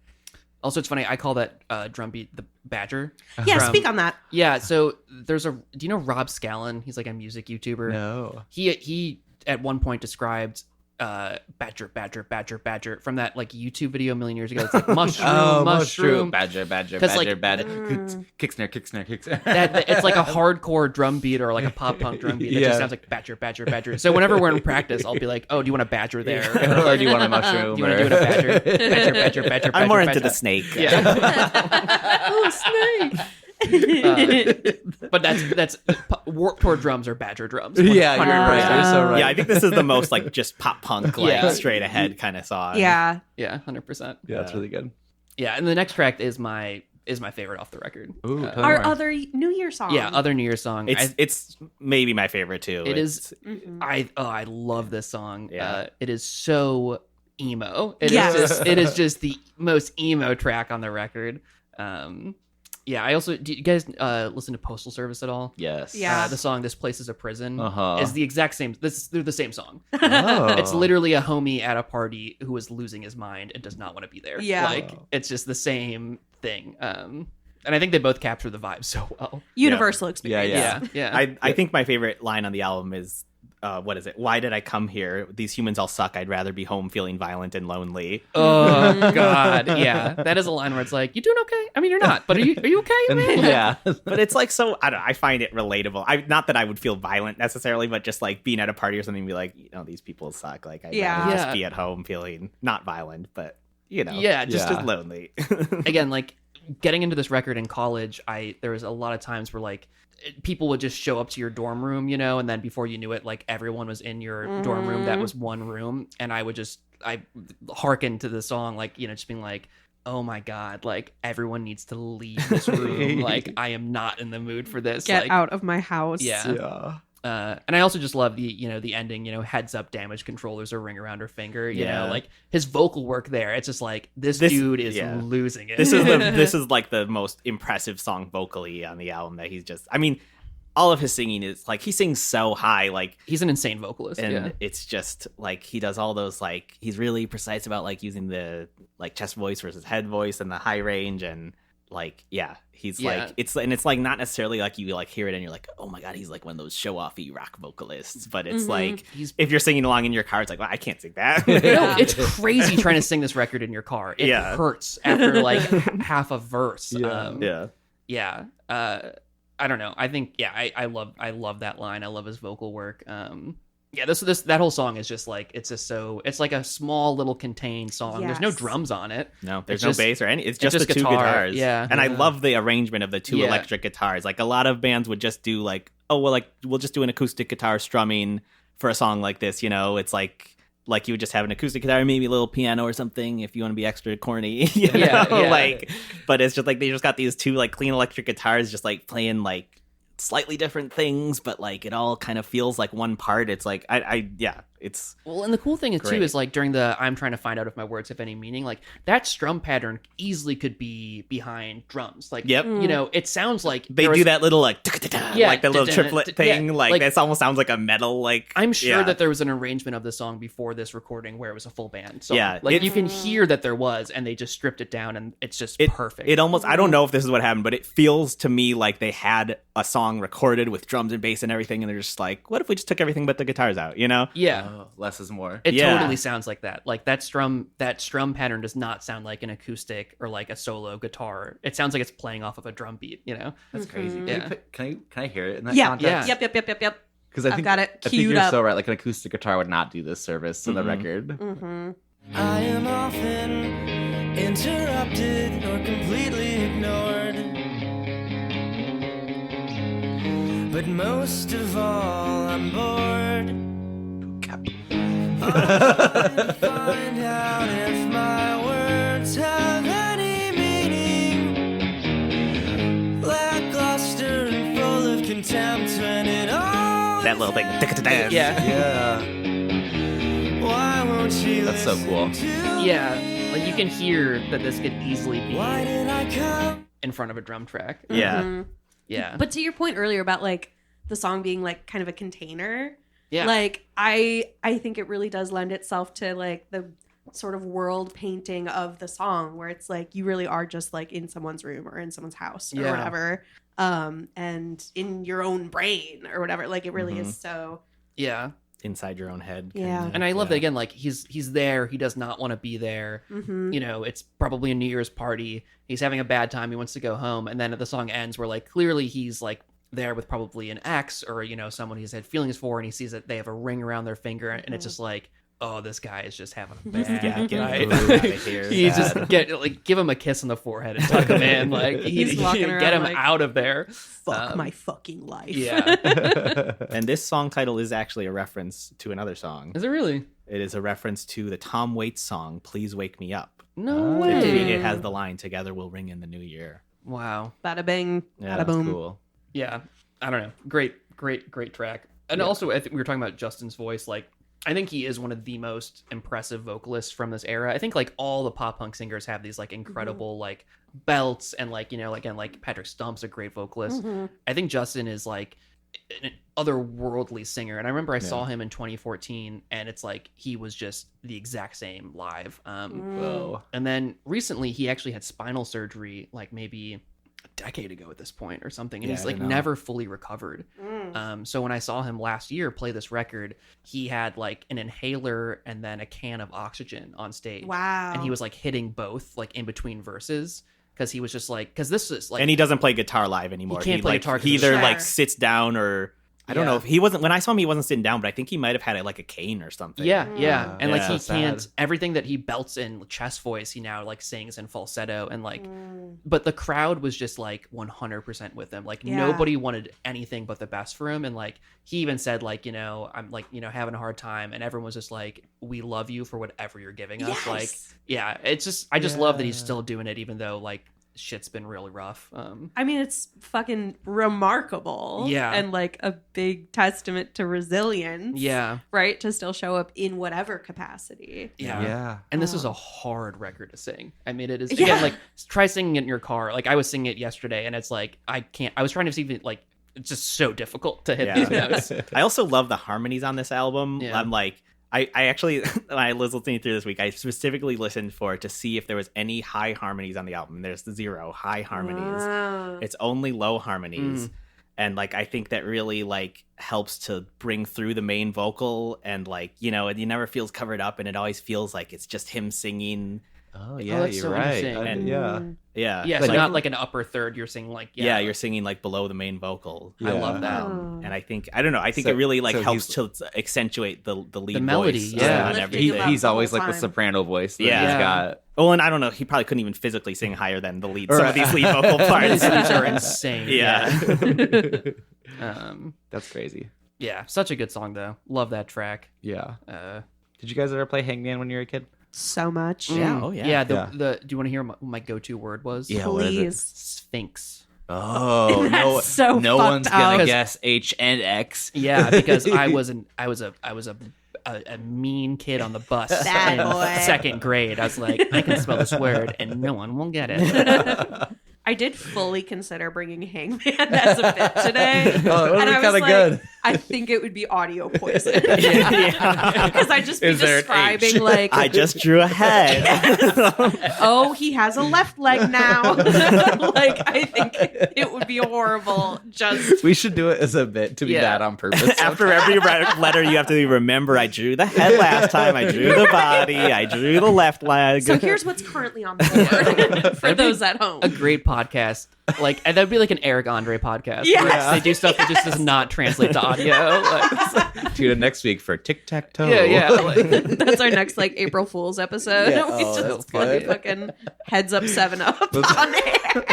Also, it's funny. I call that drum beat the Badger. Yeah, from- speak on that. Yeah, so do you know Rob Scallon? He's like a music YouTuber. No. He at one point described Badger from that like YouTube video a million years ago. It's like mushroom. Badger. 'Cause, like, Kick snare. That it's like a hardcore drum beat or like a pop punk drum beat that Yeah. just sounds like badger. So whenever we're in practice, I'll be like, "Oh, do you want a badger there? or do you want a mushroom? Do you want to do it a badger? I'm more into badger. the snake. Yeah. Oh, snake. But that's Warped Tour drums are Badger drums. Yeah, 100%. you're so right. Yeah, I think this is the most like just pop punk, like Yeah. straight ahead kind of song. Yeah. Yeah, 100%. Yeah, it's really good. Yeah, and the next track is my favorite off the record. Ooh, tell me Our more. other New Year song. Yeah, other New Year's song. It's maybe my favorite too. It is. Mhm. I love this song. Yeah. It is so emo. Yes. It is just the most emo track on the record. Yeah, I also do you guys listen to Postal Service at all? Yes. Yeah. The song "This Place Is a Prison" Uh-huh. is the exact same. They're the same song. Oh. It's literally a homie at a party who is losing his mind and does not want to be there. Yeah. Like it's just the same thing. And I think they both capture the vibe so well. Universal experience. Yeah. Yeah. I think my favorite line on the album is what is it? Why did I come here? These humans all suck. I'd rather be home feeling violent and lonely. Oh God, yeah, that is a line where it's like, "You doing okay? I mean, you're not, but are you okay, man?" yeah. But it's like so I don't know, I find it relatable. Not that I would feel violent necessarily, but just like being at a party or something and be like, these people suck. Like I'd Yeah. rather Yeah. just be at home feeling not violent, but Yeah, just Yeah. as lonely. Again, like getting into this record in college, there was a lot of times where like people would just show up to your dorm room, and then before you knew it, like everyone was in your dorm room that was one room, and I hearken to the song, like just being like, oh my God, like everyone needs to leave this room. Like I am not in the mood for this. Get like, out of my house. Yeah. Yeah. And I also just love the ending, heads up, damage controllers or ring around her finger, Yeah. like his vocal work there. It's just like this dude is losing it. This is like the most impressive song vocally on the album that he's just, I mean, all of his singing is like he sings so high, like He's an insane vocalist. and Yeah. it's just like he does all those like he's really precise about like using the like chest voice versus head voice and the high range and like he's Yeah. like it's like not necessarily like you like hear it and you're like, oh my god, he's like one of those show-offy rock vocalists, but it's like He's if you're singing along in your car, it's like, well, I can't sing that. You know, it's crazy trying to sing this record in your car. It Yeah. hurts after like half a verse. Yeah. I don't know. I think I love that line. I love his vocal work. That whole song is just like it's like a small little contained song. There's no Yes. drums on it. No, there's It's no just- bass or any. It's just the two guitar, guitars. yeah. And I Yeah. love the arrangement of the two Yeah. electric guitars. Like a lot of bands would just do like, oh well, like we'll just do an acoustic guitar strumming for a song like this. You know, it's like you would just have an acoustic guitar, maybe a little piano or something if you want to be extra corny. You Yeah, know? yeah. Like, but it's just like they just got these two like clean electric guitars, just like playing like slightly different things, but like it all kind of feels like one part. It's like it's Well, and the cool thing is Great. too is like during the I'm trying to find out if my words have any meaning, like that strum pattern easily could be behind drums. Like, Yep. you know, it sounds like they there do was- that little like Yeah, like that little triplet thing. yeah, Like like- this almost sounds like a metal like. I'm sure yeah. that there was an arrangement of the song before this recording where it was a full band song. Yeah, like it- you can hear that there was, and they just stripped it down, and it's just perfect. It almost, I don't know if this is what happened, but it feels to me like they had a song recorded with drums and bass and everything, and they're just like, what if we just took everything but the guitars out, you know? yeah. Oh, less is more. It Yeah. totally sounds like that. Like that strum pattern does not sound like an acoustic or like a solo guitar. It sounds like it's playing off of a drum beat, you know? That's crazy. Yeah. Can I hear it in that Yeah. context? Yeah. Yep. Because I I've think got it I think queued you're up. so right. Like an acoustic guitar would not do this service to the record. I am often interrupted or completely ignored. But most of all, I'm bored. I'm trying to find out if my words have any meaning. Lackluster and full of contempt when it all That little thing. Yeah. Yeah. Why won't you That's so cool. listen to Yeah. me? Like you can hear that this could easily be Why did I come? in front of a drum track. Yeah. Yeah. But to your point earlier about like the song being like kind of a container, Yeah. like I think it really does lend itself to like the sort of world painting of the song where it's like you really are just like in someone's room or in someone's house or Yeah. whatever, and in your own brain or whatever. Like it really is so. Yeah. Inside your own head. Yeah. And I love that again, like he's there, he does not want to be there. Mhm. You know, it's probably a New Year's party. He's having a bad time, he wants to go home, and then the song ends where like clearly he's like there with probably an ex or, you know, someone he's had feelings for, and he sees that they have a ring around their finger, and it's just like, oh, this guy is just having a bad Yeah, get night. moved out of here. He's just give him a kiss on the forehead and tuck him in, like He's walking around get him like, out of there. Fuck my fucking life. Yeah. And this song title is actually a reference to another song. Is it really? It is a reference to the Tom Waits song, Please Wake Me Up. No It, way. it has the line, Together We'll Ring in the New Year. Wow. Bada bing. Yeah, Bada that's boom. cool. Yeah, I don't know. Great track. And also, I think we were talking about Justin's voice. Like, I think he is one of the most impressive vocalists from this era. I think like all the pop punk singers have these like incredible like belts, and like, you know, again, like Patrick Stump's a great vocalist. I think Justin is like an otherworldly singer. And I remember I saw him in 2014, and it's like he was just the exact same live. Whoa. And then recently, he actually had spinal surgery, like maybe a decade ago at this point or something, and Yeah, he's I like didn't know. never fully recovered. So when I saw him last year play this record, he had like an inhaler and then a can of oxygen on stage. Wow. And he was like hitting both like in between verses, because he was just like, because this is like, And he doesn't play guitar live anymore. He can't play like, guitar 'cause He of either Sure. like sits down or I don't Yeah. know if he wasn't. When I saw him, he wasn't sitting down, but I think he might have had like a cane or something. yeah, and like Yeah. he So can't sad. everything that he belts in chest voice, he now like sings in falsetto, and like, but the crowd was just like 100% with him. Like Yeah. nobody wanted anything but the best for him, and like he even said like, you know, I'm like, you know, having a hard time, and everyone was just like, we love you for whatever you're giving us. Yes. Like, yeah, it's just I just love that he's still doing it, even though like shit's been really rough. I mean, it's fucking remarkable. Yeah. And like a big testament to resilience. Yeah. Right? To still show up in whatever capacity. Yeah. Yeah. And this is a hard record to sing. I mean, it is, Yeah. again, like, try singing it in your car. Like, I was singing it yesterday, and it's like, I was trying to see if it, like, it's just so difficult to hit Yeah. these notes. I also love the harmonies on this album. Yeah. I'm like, I actually, when I was listening through this week, I specifically listened for it to see if there was any high harmonies on the album. There's 0 high harmonies. Wow. It's only low harmonies. And like, I think that really like helps to bring through the main vocal, and like, you know, it never feels covered up, and it always feels like it's just him singing. Oh that's you're so right. interesting. And- Yeah. Yeah. Yeah, Like, so not like an upper third. You're singing like yeah, you're singing like below the main vocal. I love that. Oh. And I think, I don't know, I think So- it really like so helps to accentuate the lead The melody, voice yeah. on Lifting everything. you up. He's the always whole like the time. soprano voice that Yeah. he's got. Well, and I don't know, he probably couldn't even physically sing higher than the lead. Some Right. of these lead vocal These parts. are insane. Yeah. That's crazy. Yeah, such a good song though. Love that track. Yeah. Uh, Did you guys ever play Hangman when you were a kid? So much. Yeah, oh, yeah. Yeah. Yeah. The do you want to hear what my go-to word was? Yeah, what is it? Please. Sphinx. Oh That's no! so no fucked one's gonna up. guess H and X. Yeah, because I was a mean kid on the bus Bad in boy. second grade. I was like, I can spell this word and no one will get it. I did fully consider bringing Hangman as a bit today. Oh, it would And be I was kind of like, good. I think it would be audio poison. Yeah. Because I'd just be Is there an describing H? like, I just drew a head. oh, he has a left leg now. Like, I think it would be horrible. Just We should do it as a bit to be Yeah. bad on purpose. After every letter, you have to remember, I drew the head last time, I drew the body, I drew the left leg. so. Here's what's currently on the board for those at home. A great podcast. Like, and that'd be like an Eric Andre podcast. Yes. Where they do stuff that just does not translate to audio. Like, Tune in next week for Tic Tac Toe. yeah. Like, That's our next like April Fool's episode. Yeah. We Oh, just that's play good. fucking heads up 7-Up on air.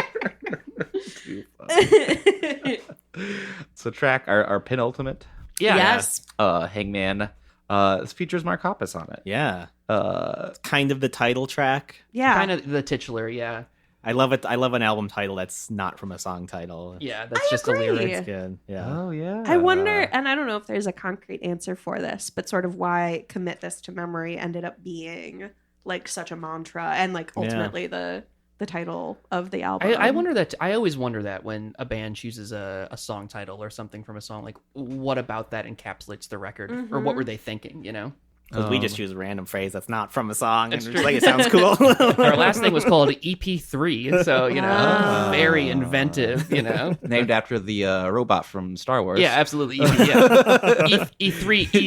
So track our penultimate, yeah. Yes. Hangman. This features Mark Hoppus on it. Yeah. Uh, Kind of the title track. Yeah. Kind of the titular, yeah. I love it. I love an album title that's not from a song title. Yeah, that's I just agree. a lyric. It's good. Yeah. oh yeah. I wonder, and I don't know if there's a concrete answer for this, but sort of why Commit This to Memory ended up being like such a mantra and like ultimately the title of the album. I wonder that. I always wonder that when a band chooses a song title or something from a song, like what about that encapsulates the record, or what were they thinking? You know, Because we just choose a random phrase that's not from a song. And It's we're true. just like, it sounds cool. our last thing was called EP3, so you know, Ah. very inventive. You know, named after the robot from Star Wars. yeah, absolutely. EP3PO.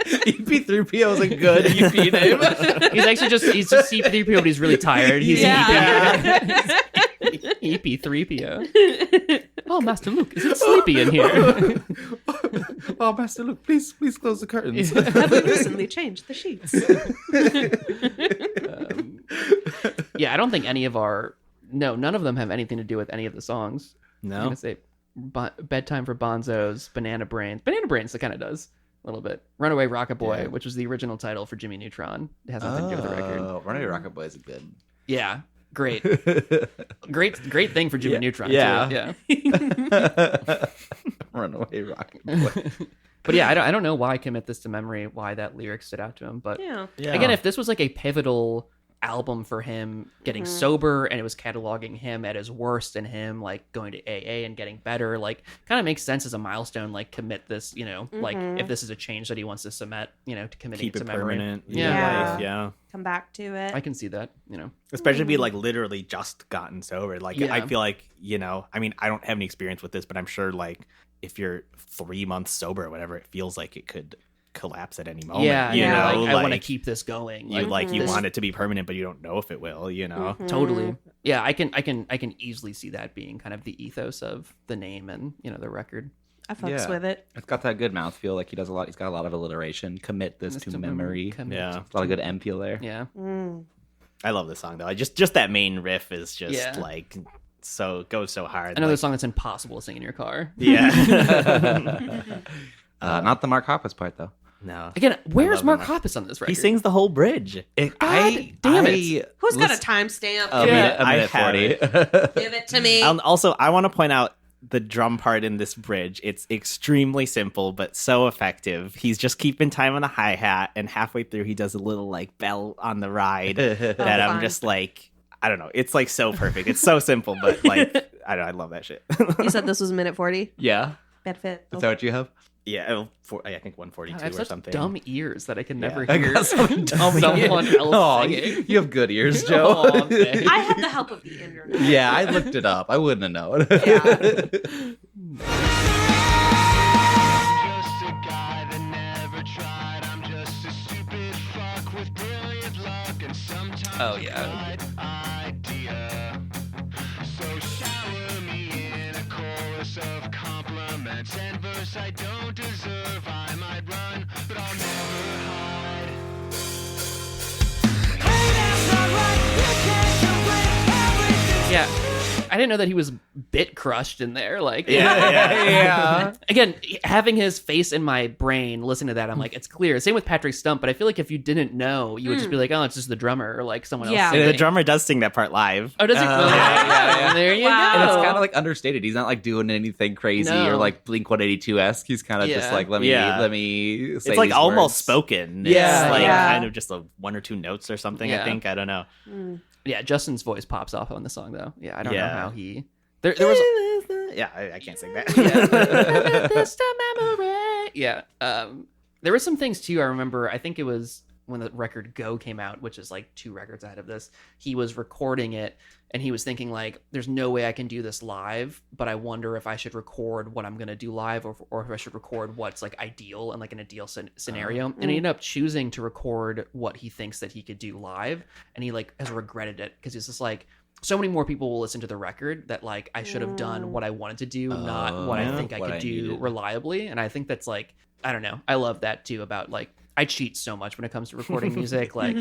Yeah. EP3PO is a good EP name. He's just EP3PO, but he's really tired. He's Yeah. EP3PO. Oh, Master Luke, is it sleepy in here? Oh, Master Luke, please close the curtains. Have we recently changed the sheets? Yeah, I don't think any of none of them have anything to do with any of the songs. I'm No. gonna say Bedtime for Bonzos, Banana Brains. Banana Brains, that kind of does a little bit. Runaway Rocket Boy, Yeah. which was the original title for Jimmy Neutron. It has nothing to do with the record. Runaway Rocket Boy is good. Yeah, great, great thing for Jimmy Yeah. Neutron. Yeah. Too. Yeah. Runaway Rocket Boy. But yeah, I don't know why Commit This to Memory, why that lyric stood out to him. But Yeah. Yeah. again, if this was like a pivotal album for him getting sober and it was cataloging him at his worst and him like going to AA and getting better, like kind of makes sense as a milestone, like commit this, you know, like if this is a change that he wants to cement, you know, to committing Keep it to it memory. permanent. in Yeah. your Yeah. life, yeah. Come back to it. I can see that, you know. Especially if you like literally just gotten sober. Like Yeah. I feel like, you know, I mean, I don't have any experience with this, but I'm sure like if you're 3 months sober or whatever, it feels like it could collapse at any moment. Yeah, you yeah. know, Like, I want to keep this going. you this- want it to be permanent, but you don't know if it will, you know. Totally. Yeah, I can easily see that being kind of the ethos of the name and, you know, the record. I fucks Yeah. with it. It's got that good mouthfeel. Like he's got a lot of alliteration. Commit this to memory. Commit. Yeah. A lot of good M feel there. Yeah. I love this song though. I just that main riff is just Yeah. like goes so hard. Another like, song that's impossible to sing in your car. Yeah. Not the Mark Hoppus part though. No. Again, where's love Mark Mark. Hoppus on this record? He sings the whole bridge. damn it. Who's got a timestamp? A Yeah, I minute have 40. it. Give it to me. Also, I want to point out the drum part in this bridge. It's extremely simple, but so effective. He's just keeping time on the hi-hat, and halfway through he does a little like bell on the ride that I'm fun. just like, I don't know. It's like so perfect. It's so simple, but like I don't know, I love that shit. You said this was a minute 40? Yeah. Bad fit. Is that what you have? Yeah, I think 142 I have or such something. dumb ears that I can never I hear got some dumb someone ears. else Oh, singing. you have good ears, Joe. Aw, thanks. I had the help of the internet. Yeah, I looked it up. I wouldn't have known. Yeah. Just a guy that never tried. I'm just a stupid fuck with brilliant luck and sometimes Oh, yeah. a bright idea. So shower me in a chorus of compliments and verse I don't deserve. I might run, but I'll never hide. Hey, that's not right. You can't complain. Everything's Yeah. I didn't know that he was bit crushed in there. Like, Yeah. Again, having his face in my brain, listening to that, I'm like, it's clear. Same with Patrick Stump, but I feel like if you didn't know, you would just be like, oh, it's just the drummer or like someone Yeah. else. And the singing. drummer does sing that part live. Oh, does he? yeah. There you Wow. And it's go. kind of like understated. He's not like doing anything crazy No. or like Blink 182 esque. He's kind of just Yeah. like let me say It's like these almost words. spoken. Yeah. It's like Yeah. kind of just a one or two notes or something, Yeah. I think. I don't know. Yeah, Justin's voice pops off on the song though. Yeah, I don't know Yeah. how he. There was. Yeah, I can't sing that. This to memory. Yeah. There were some things too. I remember. I think it was when the record Go came out, which is like 2 records ahead of this. He was recording it, and he was thinking like, "There's no way I can do this live, but I wonder if I should record what I'm gonna do live, or if I should record what's like ideal and like an ideal scenario." And he ended up choosing to record what he thinks that he could do live, and he like has regretted it because he's just like. So many more people will listen to the record that like I should have done what I wanted to do, not what I yeah. think I What could I do needed. reliably. And I think that's like, I don't know. I love that too about like, I cheat so much when it comes to recording music. Like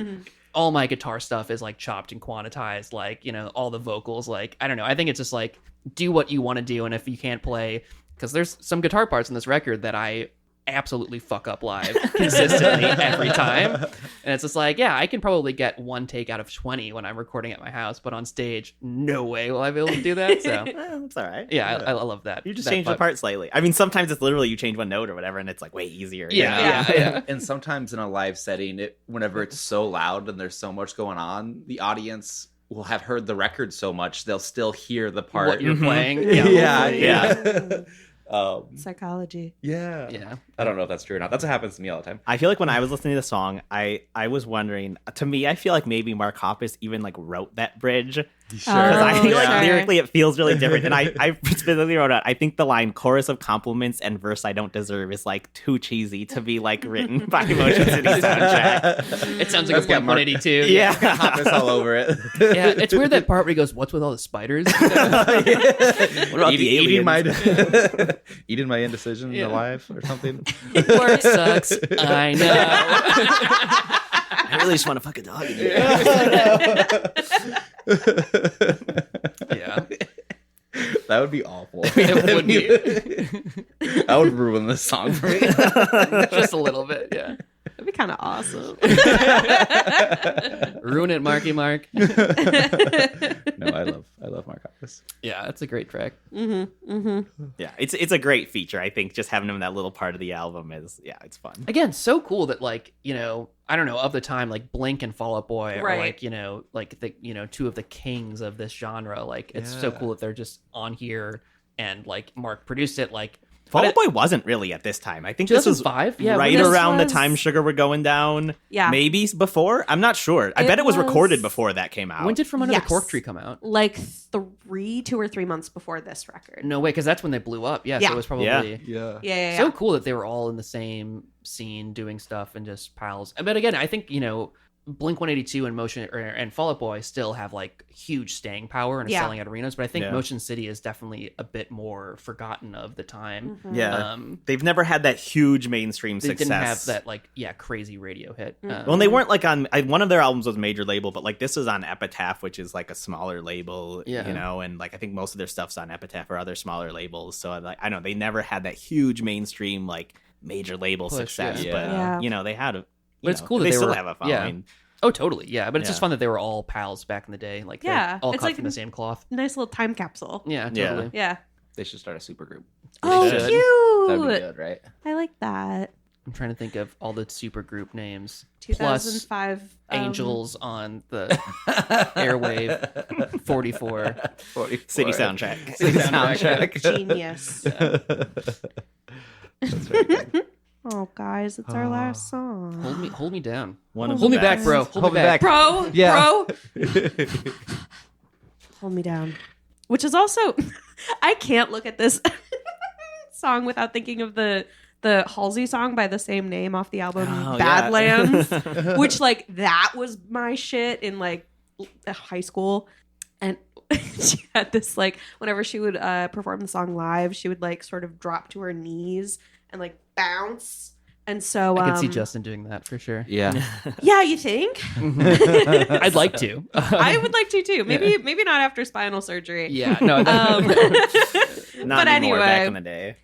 all my guitar stuff is like chopped and quantized, like, you know, all the vocals, like, I don't know. I think it's just like, do what you want to do. And if you can't play, because there's some guitar parts in this record that I absolutely fuck up live consistently every time, and it's just like, yeah, I can probably get 1 take out of 20 when I'm recording at my house, but on stage, no way will I be able to do that. So It's all right. yeah, I love that. You just that change the vibe. part slightly. I mean, sometimes it's literally you change one note or whatever, and it's like way easier. you know? Yeah. And sometimes in a live setting, whenever it's so loud and there's so much going on, the audience will have heard the record so much they'll still hear the part What you're playing. Yeah. Psychology. Yeah. I don't know if that's true or not. That's what happens to me all the time. I feel like when I was listening to the song, I was wondering. To me, I feel like maybe Mark Hoppus even like wrote that bridge. Sure. Because I feel like sure. lyrically it feels really different. And I specifically wrote out, I think the line chorus of compliments and verse I don't deserve is like too cheesy to be like written by Motion City soundtrack. It sounds like That's a got Mark- 182. Yeah. Hoppus all over it. Yeah, it's weird that part where he goes, "What's with all the spiders?" What about the eating my aliens? eating my indecision Yeah. alive or something. Work sucks. I know. I really just want to fuck a dog. Yeah, That would be awful. it would be That would ruin this song for me. just a little bit. Yeah, That'd be kind of awesome. ruin it, Marky Mark. No, I love Mark Hoppus. Yeah, that's a great track. Yeah, it's a great feature. I think just having him in that little part of the album is it's fun. Again, so cool that like, you know, I don't know, of the time, like Blink and Fall Out Boy are Right. like, you know, like the, you know, 2 of the kings of this genre. Like it's so cool that they're just on here and like Mark produced it. Like Fall Out Boy wasn't really at this time. I think this was 2005? Yeah, right this around was- the time Sugar Were Going Down. Yeah. Maybe before. I'm not sure. I It bet it was was- recorded before that came out. when did From Under Yes. the Cork Tree come out? Like 2 or 3 months before this record. No way, because that's when they blew up. Yeah, Yeah. so it was probably Yeah. so cool that they were all in the same scene doing stuff and just pals. But again, I think, you know, Blink 182 and and Fall Out Boy still have like huge staying power and are Yeah. selling out arenas. But I think Yeah. Motion City is definitely a bit more forgotten of the time. Yeah. They've never had that huge mainstream They success. didn't have that like crazy radio hit. Well, and they weren't like on one of their albums was a major label, but like this was on Epitaph, which is like a smaller label, Yeah. you know, and like I think most of their stuff's on Epitaph or other smaller labels. So like I don't know, they never had that huge mainstream like major label Push, success, yeah. but Yeah. you know they had. But it's cool that they still were- have a yeah. following. Oh, totally. Yeah, but it's just Yeah. fun that they were all pals back in the day. Like, they're Yeah, all it's cut like- from the same cloth. Nice little time capsule. Yeah, Yeah. totally. Yeah. They should start a super group. Oh, should. cute. That'd be good, right? I like that. I'm trying to think of all the super group names. 2005 Plus Angels on the Airwave 44. City soundtrack. City soundtrack. Genius. That's very good. Oh, guys, it's our last song. Hold me down. One of Hold the me back, best. bro. Hold me back. Bro, Yeah. bro. Hold me down. Which is also, I can't look at this song without thinking of the Halsey song by the same name off the album Oh, Badlands, which like that was my shit in like high school. And she had this like whenever she would perform the song live, she would like sort of drop to her knees and like bounce. And so I can see Justin doing that for sure. Yeah. yeah, you think? I'd like to. I would like to too. Maybe not after spinal surgery. Yeah, no. Not But anymore, back anyway. in the day.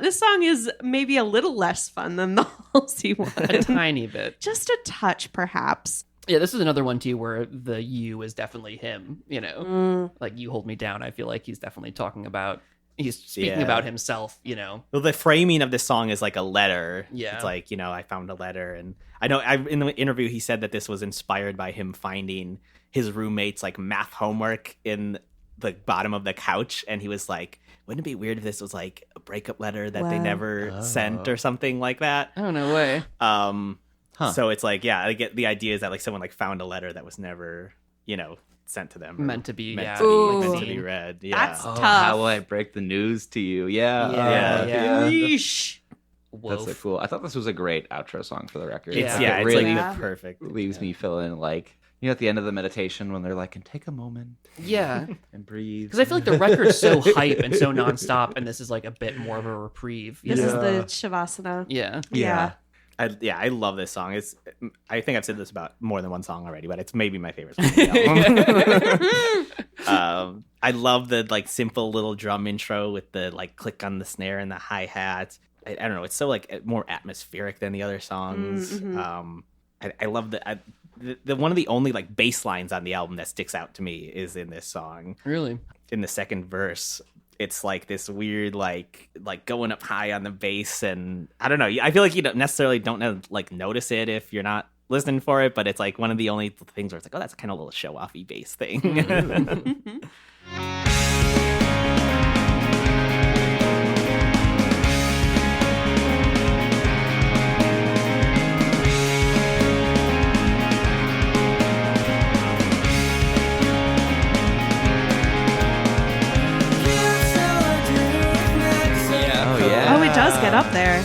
This song is maybe a little less fun than the Halsey one. A tiny bit. Just a touch, perhaps. Yeah, this is another one too where the you is definitely him, you know. Like you hold me down. I feel like he's definitely talking about he's speaking Yeah. about himself, you know. Well, the framing of this song is like a letter. Yeah. It's like, I found a letter. And I know in the interview, he said that this was inspired by him finding his roommate's like math homework in the bottom of the couch. And he was like, wouldn't it be weird if this was like a breakup letter that they Wow. never sent or something like that? Oh, no way. So it's like, yeah, I get the idea is that like someone like found a letter that was never, sent to them. or Meant to be, meant yeah. to be, Ooh. meant to be read. Yeah. That's Oh, tough. how will I break the news to you? Yeah. Yeah. Yeesh. That's so cool. I thought this was a great outro song for the record. It's, Yeah. yeah, It it's really like the perfect. leaves me feeling like, at the end of the meditation when they're like, and take a moment Yeah. and breathe. Because I feel like the record's so hype and so nonstop, and this is like a bit more of a reprieve. You This is know? the Shavasana. Yeah. Yeah. I love this song. I think I've said this about more than one song already, but it's maybe my favorite song on the album. I love the like simple little drum intro with the like click on the snare and the hi-hat. I don't know, it's so like more atmospheric than the other songs. I love the one of the only like bass lines on the album that sticks out to me is in this song. Really? In the second verse, it's like this weird like going up high on the bass, and I don't know, I feel like you don't necessarily like notice it if you're not listening for it, but it's like one of the only things where it's like, oh, that's kind of a little show-offy bass thing. Oh, it does get up there.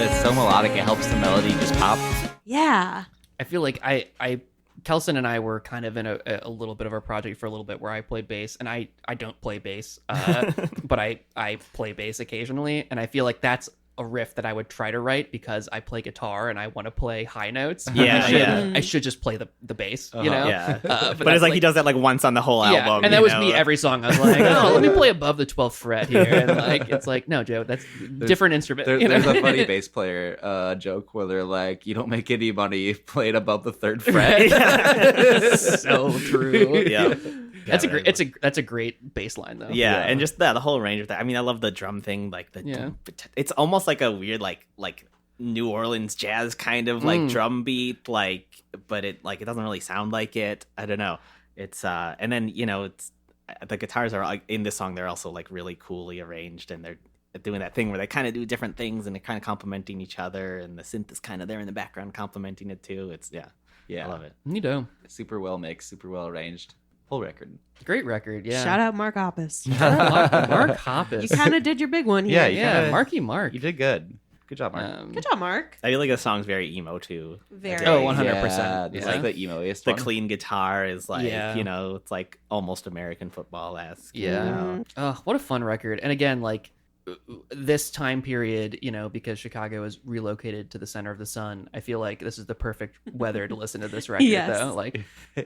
It's so melodic, it helps the melody just pop. Yeah. I feel like Kelson and I were kind of in a little bit of a project for a little bit where I play bass, and I don't play bass, but I play bass occasionally, and I feel like that's a riff that I would try to write because I play guitar and I want to play high notes. Yeah, I should just play the bass, you know? Yeah. But But that's it's like he does that like once on the whole album. and that you was know? me every song. I was like, oh, let me play above the 12th fret here. And like, it's like, no, Joe, that's different instrument. you know? There's a funny bass player joke where they're like, you don't make any money playing above the 3rd fret. So true. Yeah. That's a great bass line though. Yeah, and just the whole range of that. I mean, I love the drum thing. Like it's almost like a weird like New Orleans jazz kind of like drum beat. Like, but it doesn't really sound like it. I don't know. It's and then it's the guitars are like, in this song. They're also like really coolly arranged, and they're doing that thing where they kind of do different things and they're kind of complementing each other, and the synth is kind of there in the background complementing it too. It's I love it. Neato. Super well mixed, super well arranged. Whole record. Great record. Yeah. Shout out Mark Hoppus. Mark Hoppus. You kind of did your big one here. Yeah, Yeah, Marky Mark. You did good. Good job, Mark. Good job, Mark. I feel like the song's very emo too. Very. Oh, 100%. Yeah, it's Yeah. like the emo-iest The one. clean guitar is like Yeah. it's like almost American football-esque. Yeah. Oh, what a fun record. And again, like this time period, because Chicago is relocated to the center of the sun, I feel like this is the perfect weather to listen to this record Yes. though. Like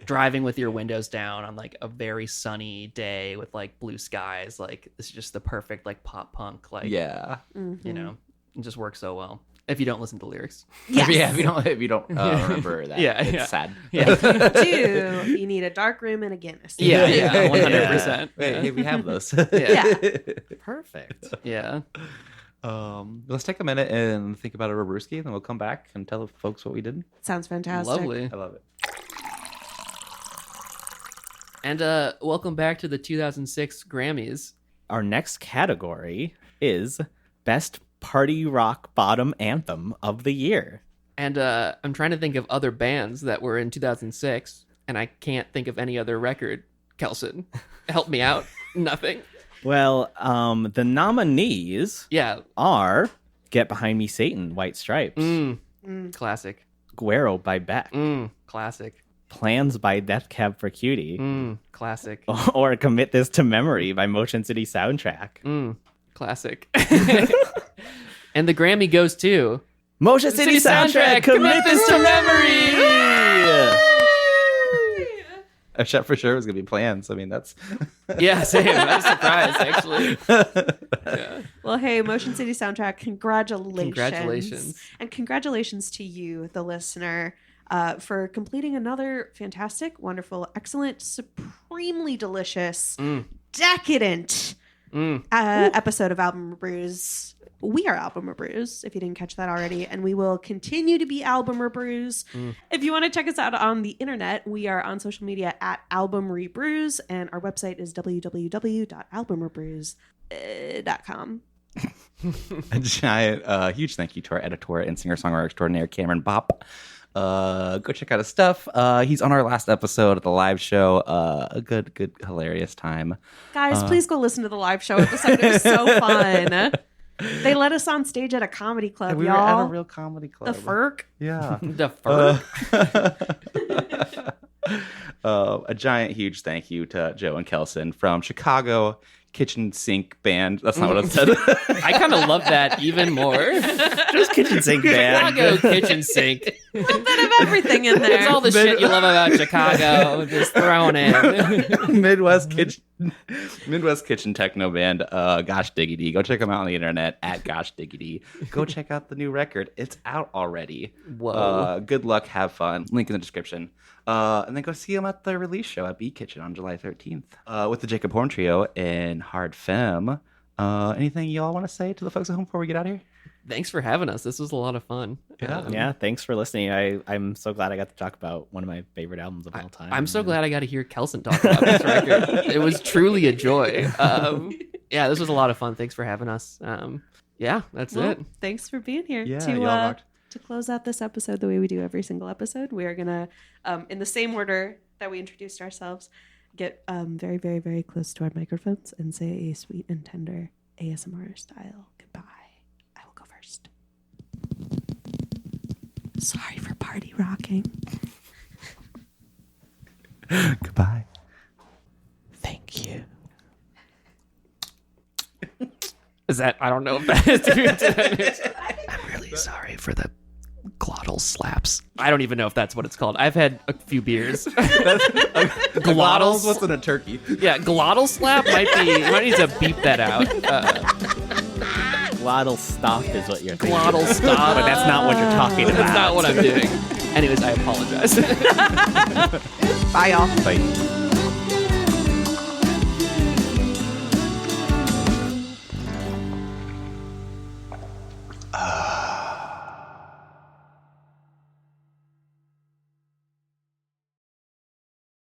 driving with your windows down on like a very sunny day with like blue skies, like this is just the perfect like pop punk, like Yeah. it just works so well. If you don't listen to lyrics. Yes. Yeah, if you don't remember that, Yeah, it's yeah. sad. Do you need a dark room and a Guinness? Yeah, 100%. Wait, hey, we have those. Yeah. Perfect. Yeah. Let's take a minute and think about a Robrewski, and then we'll come back and tell folks what we did. Sounds fantastic. Lovely. I love it. And welcome back to the 2006 Grammys. Our next category is Best Party Rock Bottom Anthem of the Year. And I'm trying to think of other bands that were in 2006, and I can't think of any other record. Kelson, help me out. Nothing. Well, the nominees are Get Behind Me, Satan, White Stripes, Classic. Guero by Beck, Classic. Plans by Death Cab for Cutie, Classic. or Commit This to Memory by Motion City Soundtrack. Classic. And the Grammy goes to Motion City Soundtrack, Commit This to Memory! I shot for sure it was going to be Plans. I mean, that's... Yeah, same. I was surprised, actually. Yeah. Well, hey, Motion City Soundtrack, congratulations. Congratulations. And congratulations to you, the listener, for completing another fantastic, wonderful, excellent, supremely delicious, decadent episode of Album Brews. We are Album Brews, if you didn't catch that already, and we will continue to be Album Brews. If you want to check us out on the internet, we are on social media at Album Rebrews, and our website is www.albumrebrews.com. A giant, huge thank you to our editor and singer-songwriter extraordinaire, Cameron Bopp. Go check out his stuff. He's on our last episode of the live show. A good, hilarious time. Guys, please go listen to the live show episode. It was so fun. They let us on stage at a comedy club, We y'all. were at a real comedy club. The Ferk. Yeah. The Ferk. A giant, huge thank you to Joe and Kelson from Chicago Kitchen Sink Band. That's not what it said. I kind of love that even more. Just Kitchen Sink Band. Chicago Kitchen Sink. A little bit of everything in there. It's all the shit you love about Chicago just thrown in. Midwest Kitchen Techno Band, Gosh Diggity. Go check them out on the internet at Gosh Diggity. Go check out the new record. It's out already. Whoa. Good luck. Have fun. Link in the description. And then go see them at the release show at Beat Kitchen on July 13th with the Jacob Horn Trio and Hard Femme. Anything you all want to say to the folks at home before we get out of here? Thanks for having us. This was a lot of fun. Yeah, thanks for listening. I'm so glad I got to talk about one of my favorite albums of all time. I'm so glad I got to hear Kelson talk about this record. It was truly a joy. Yeah, this was a lot of fun. Thanks for having us. Yeah, that's it. Thanks for being here. Yeah, y'all rocked. To close out this episode the way we do every single episode, we are going to, in the same order that we introduced ourselves, get very, very, very close to our microphones and say a sweet and tender ASMR style goodbye. I will go first. Sorry for party rocking. Goodbye. Thank you. Is that, I don't know if that is. I'm really sorry for the glottal slaps. I don't even know if that's what it's called. I've had a few beers. Glottals? What's in a turkey? Yeah, glottal slap might be, you might need to beep that out. Glottal stop is what you're thinking. Glottal stop. But that's not what you're talking about. That's not what I'm doing. Anyways, I apologize. Bye, y'all. Bye.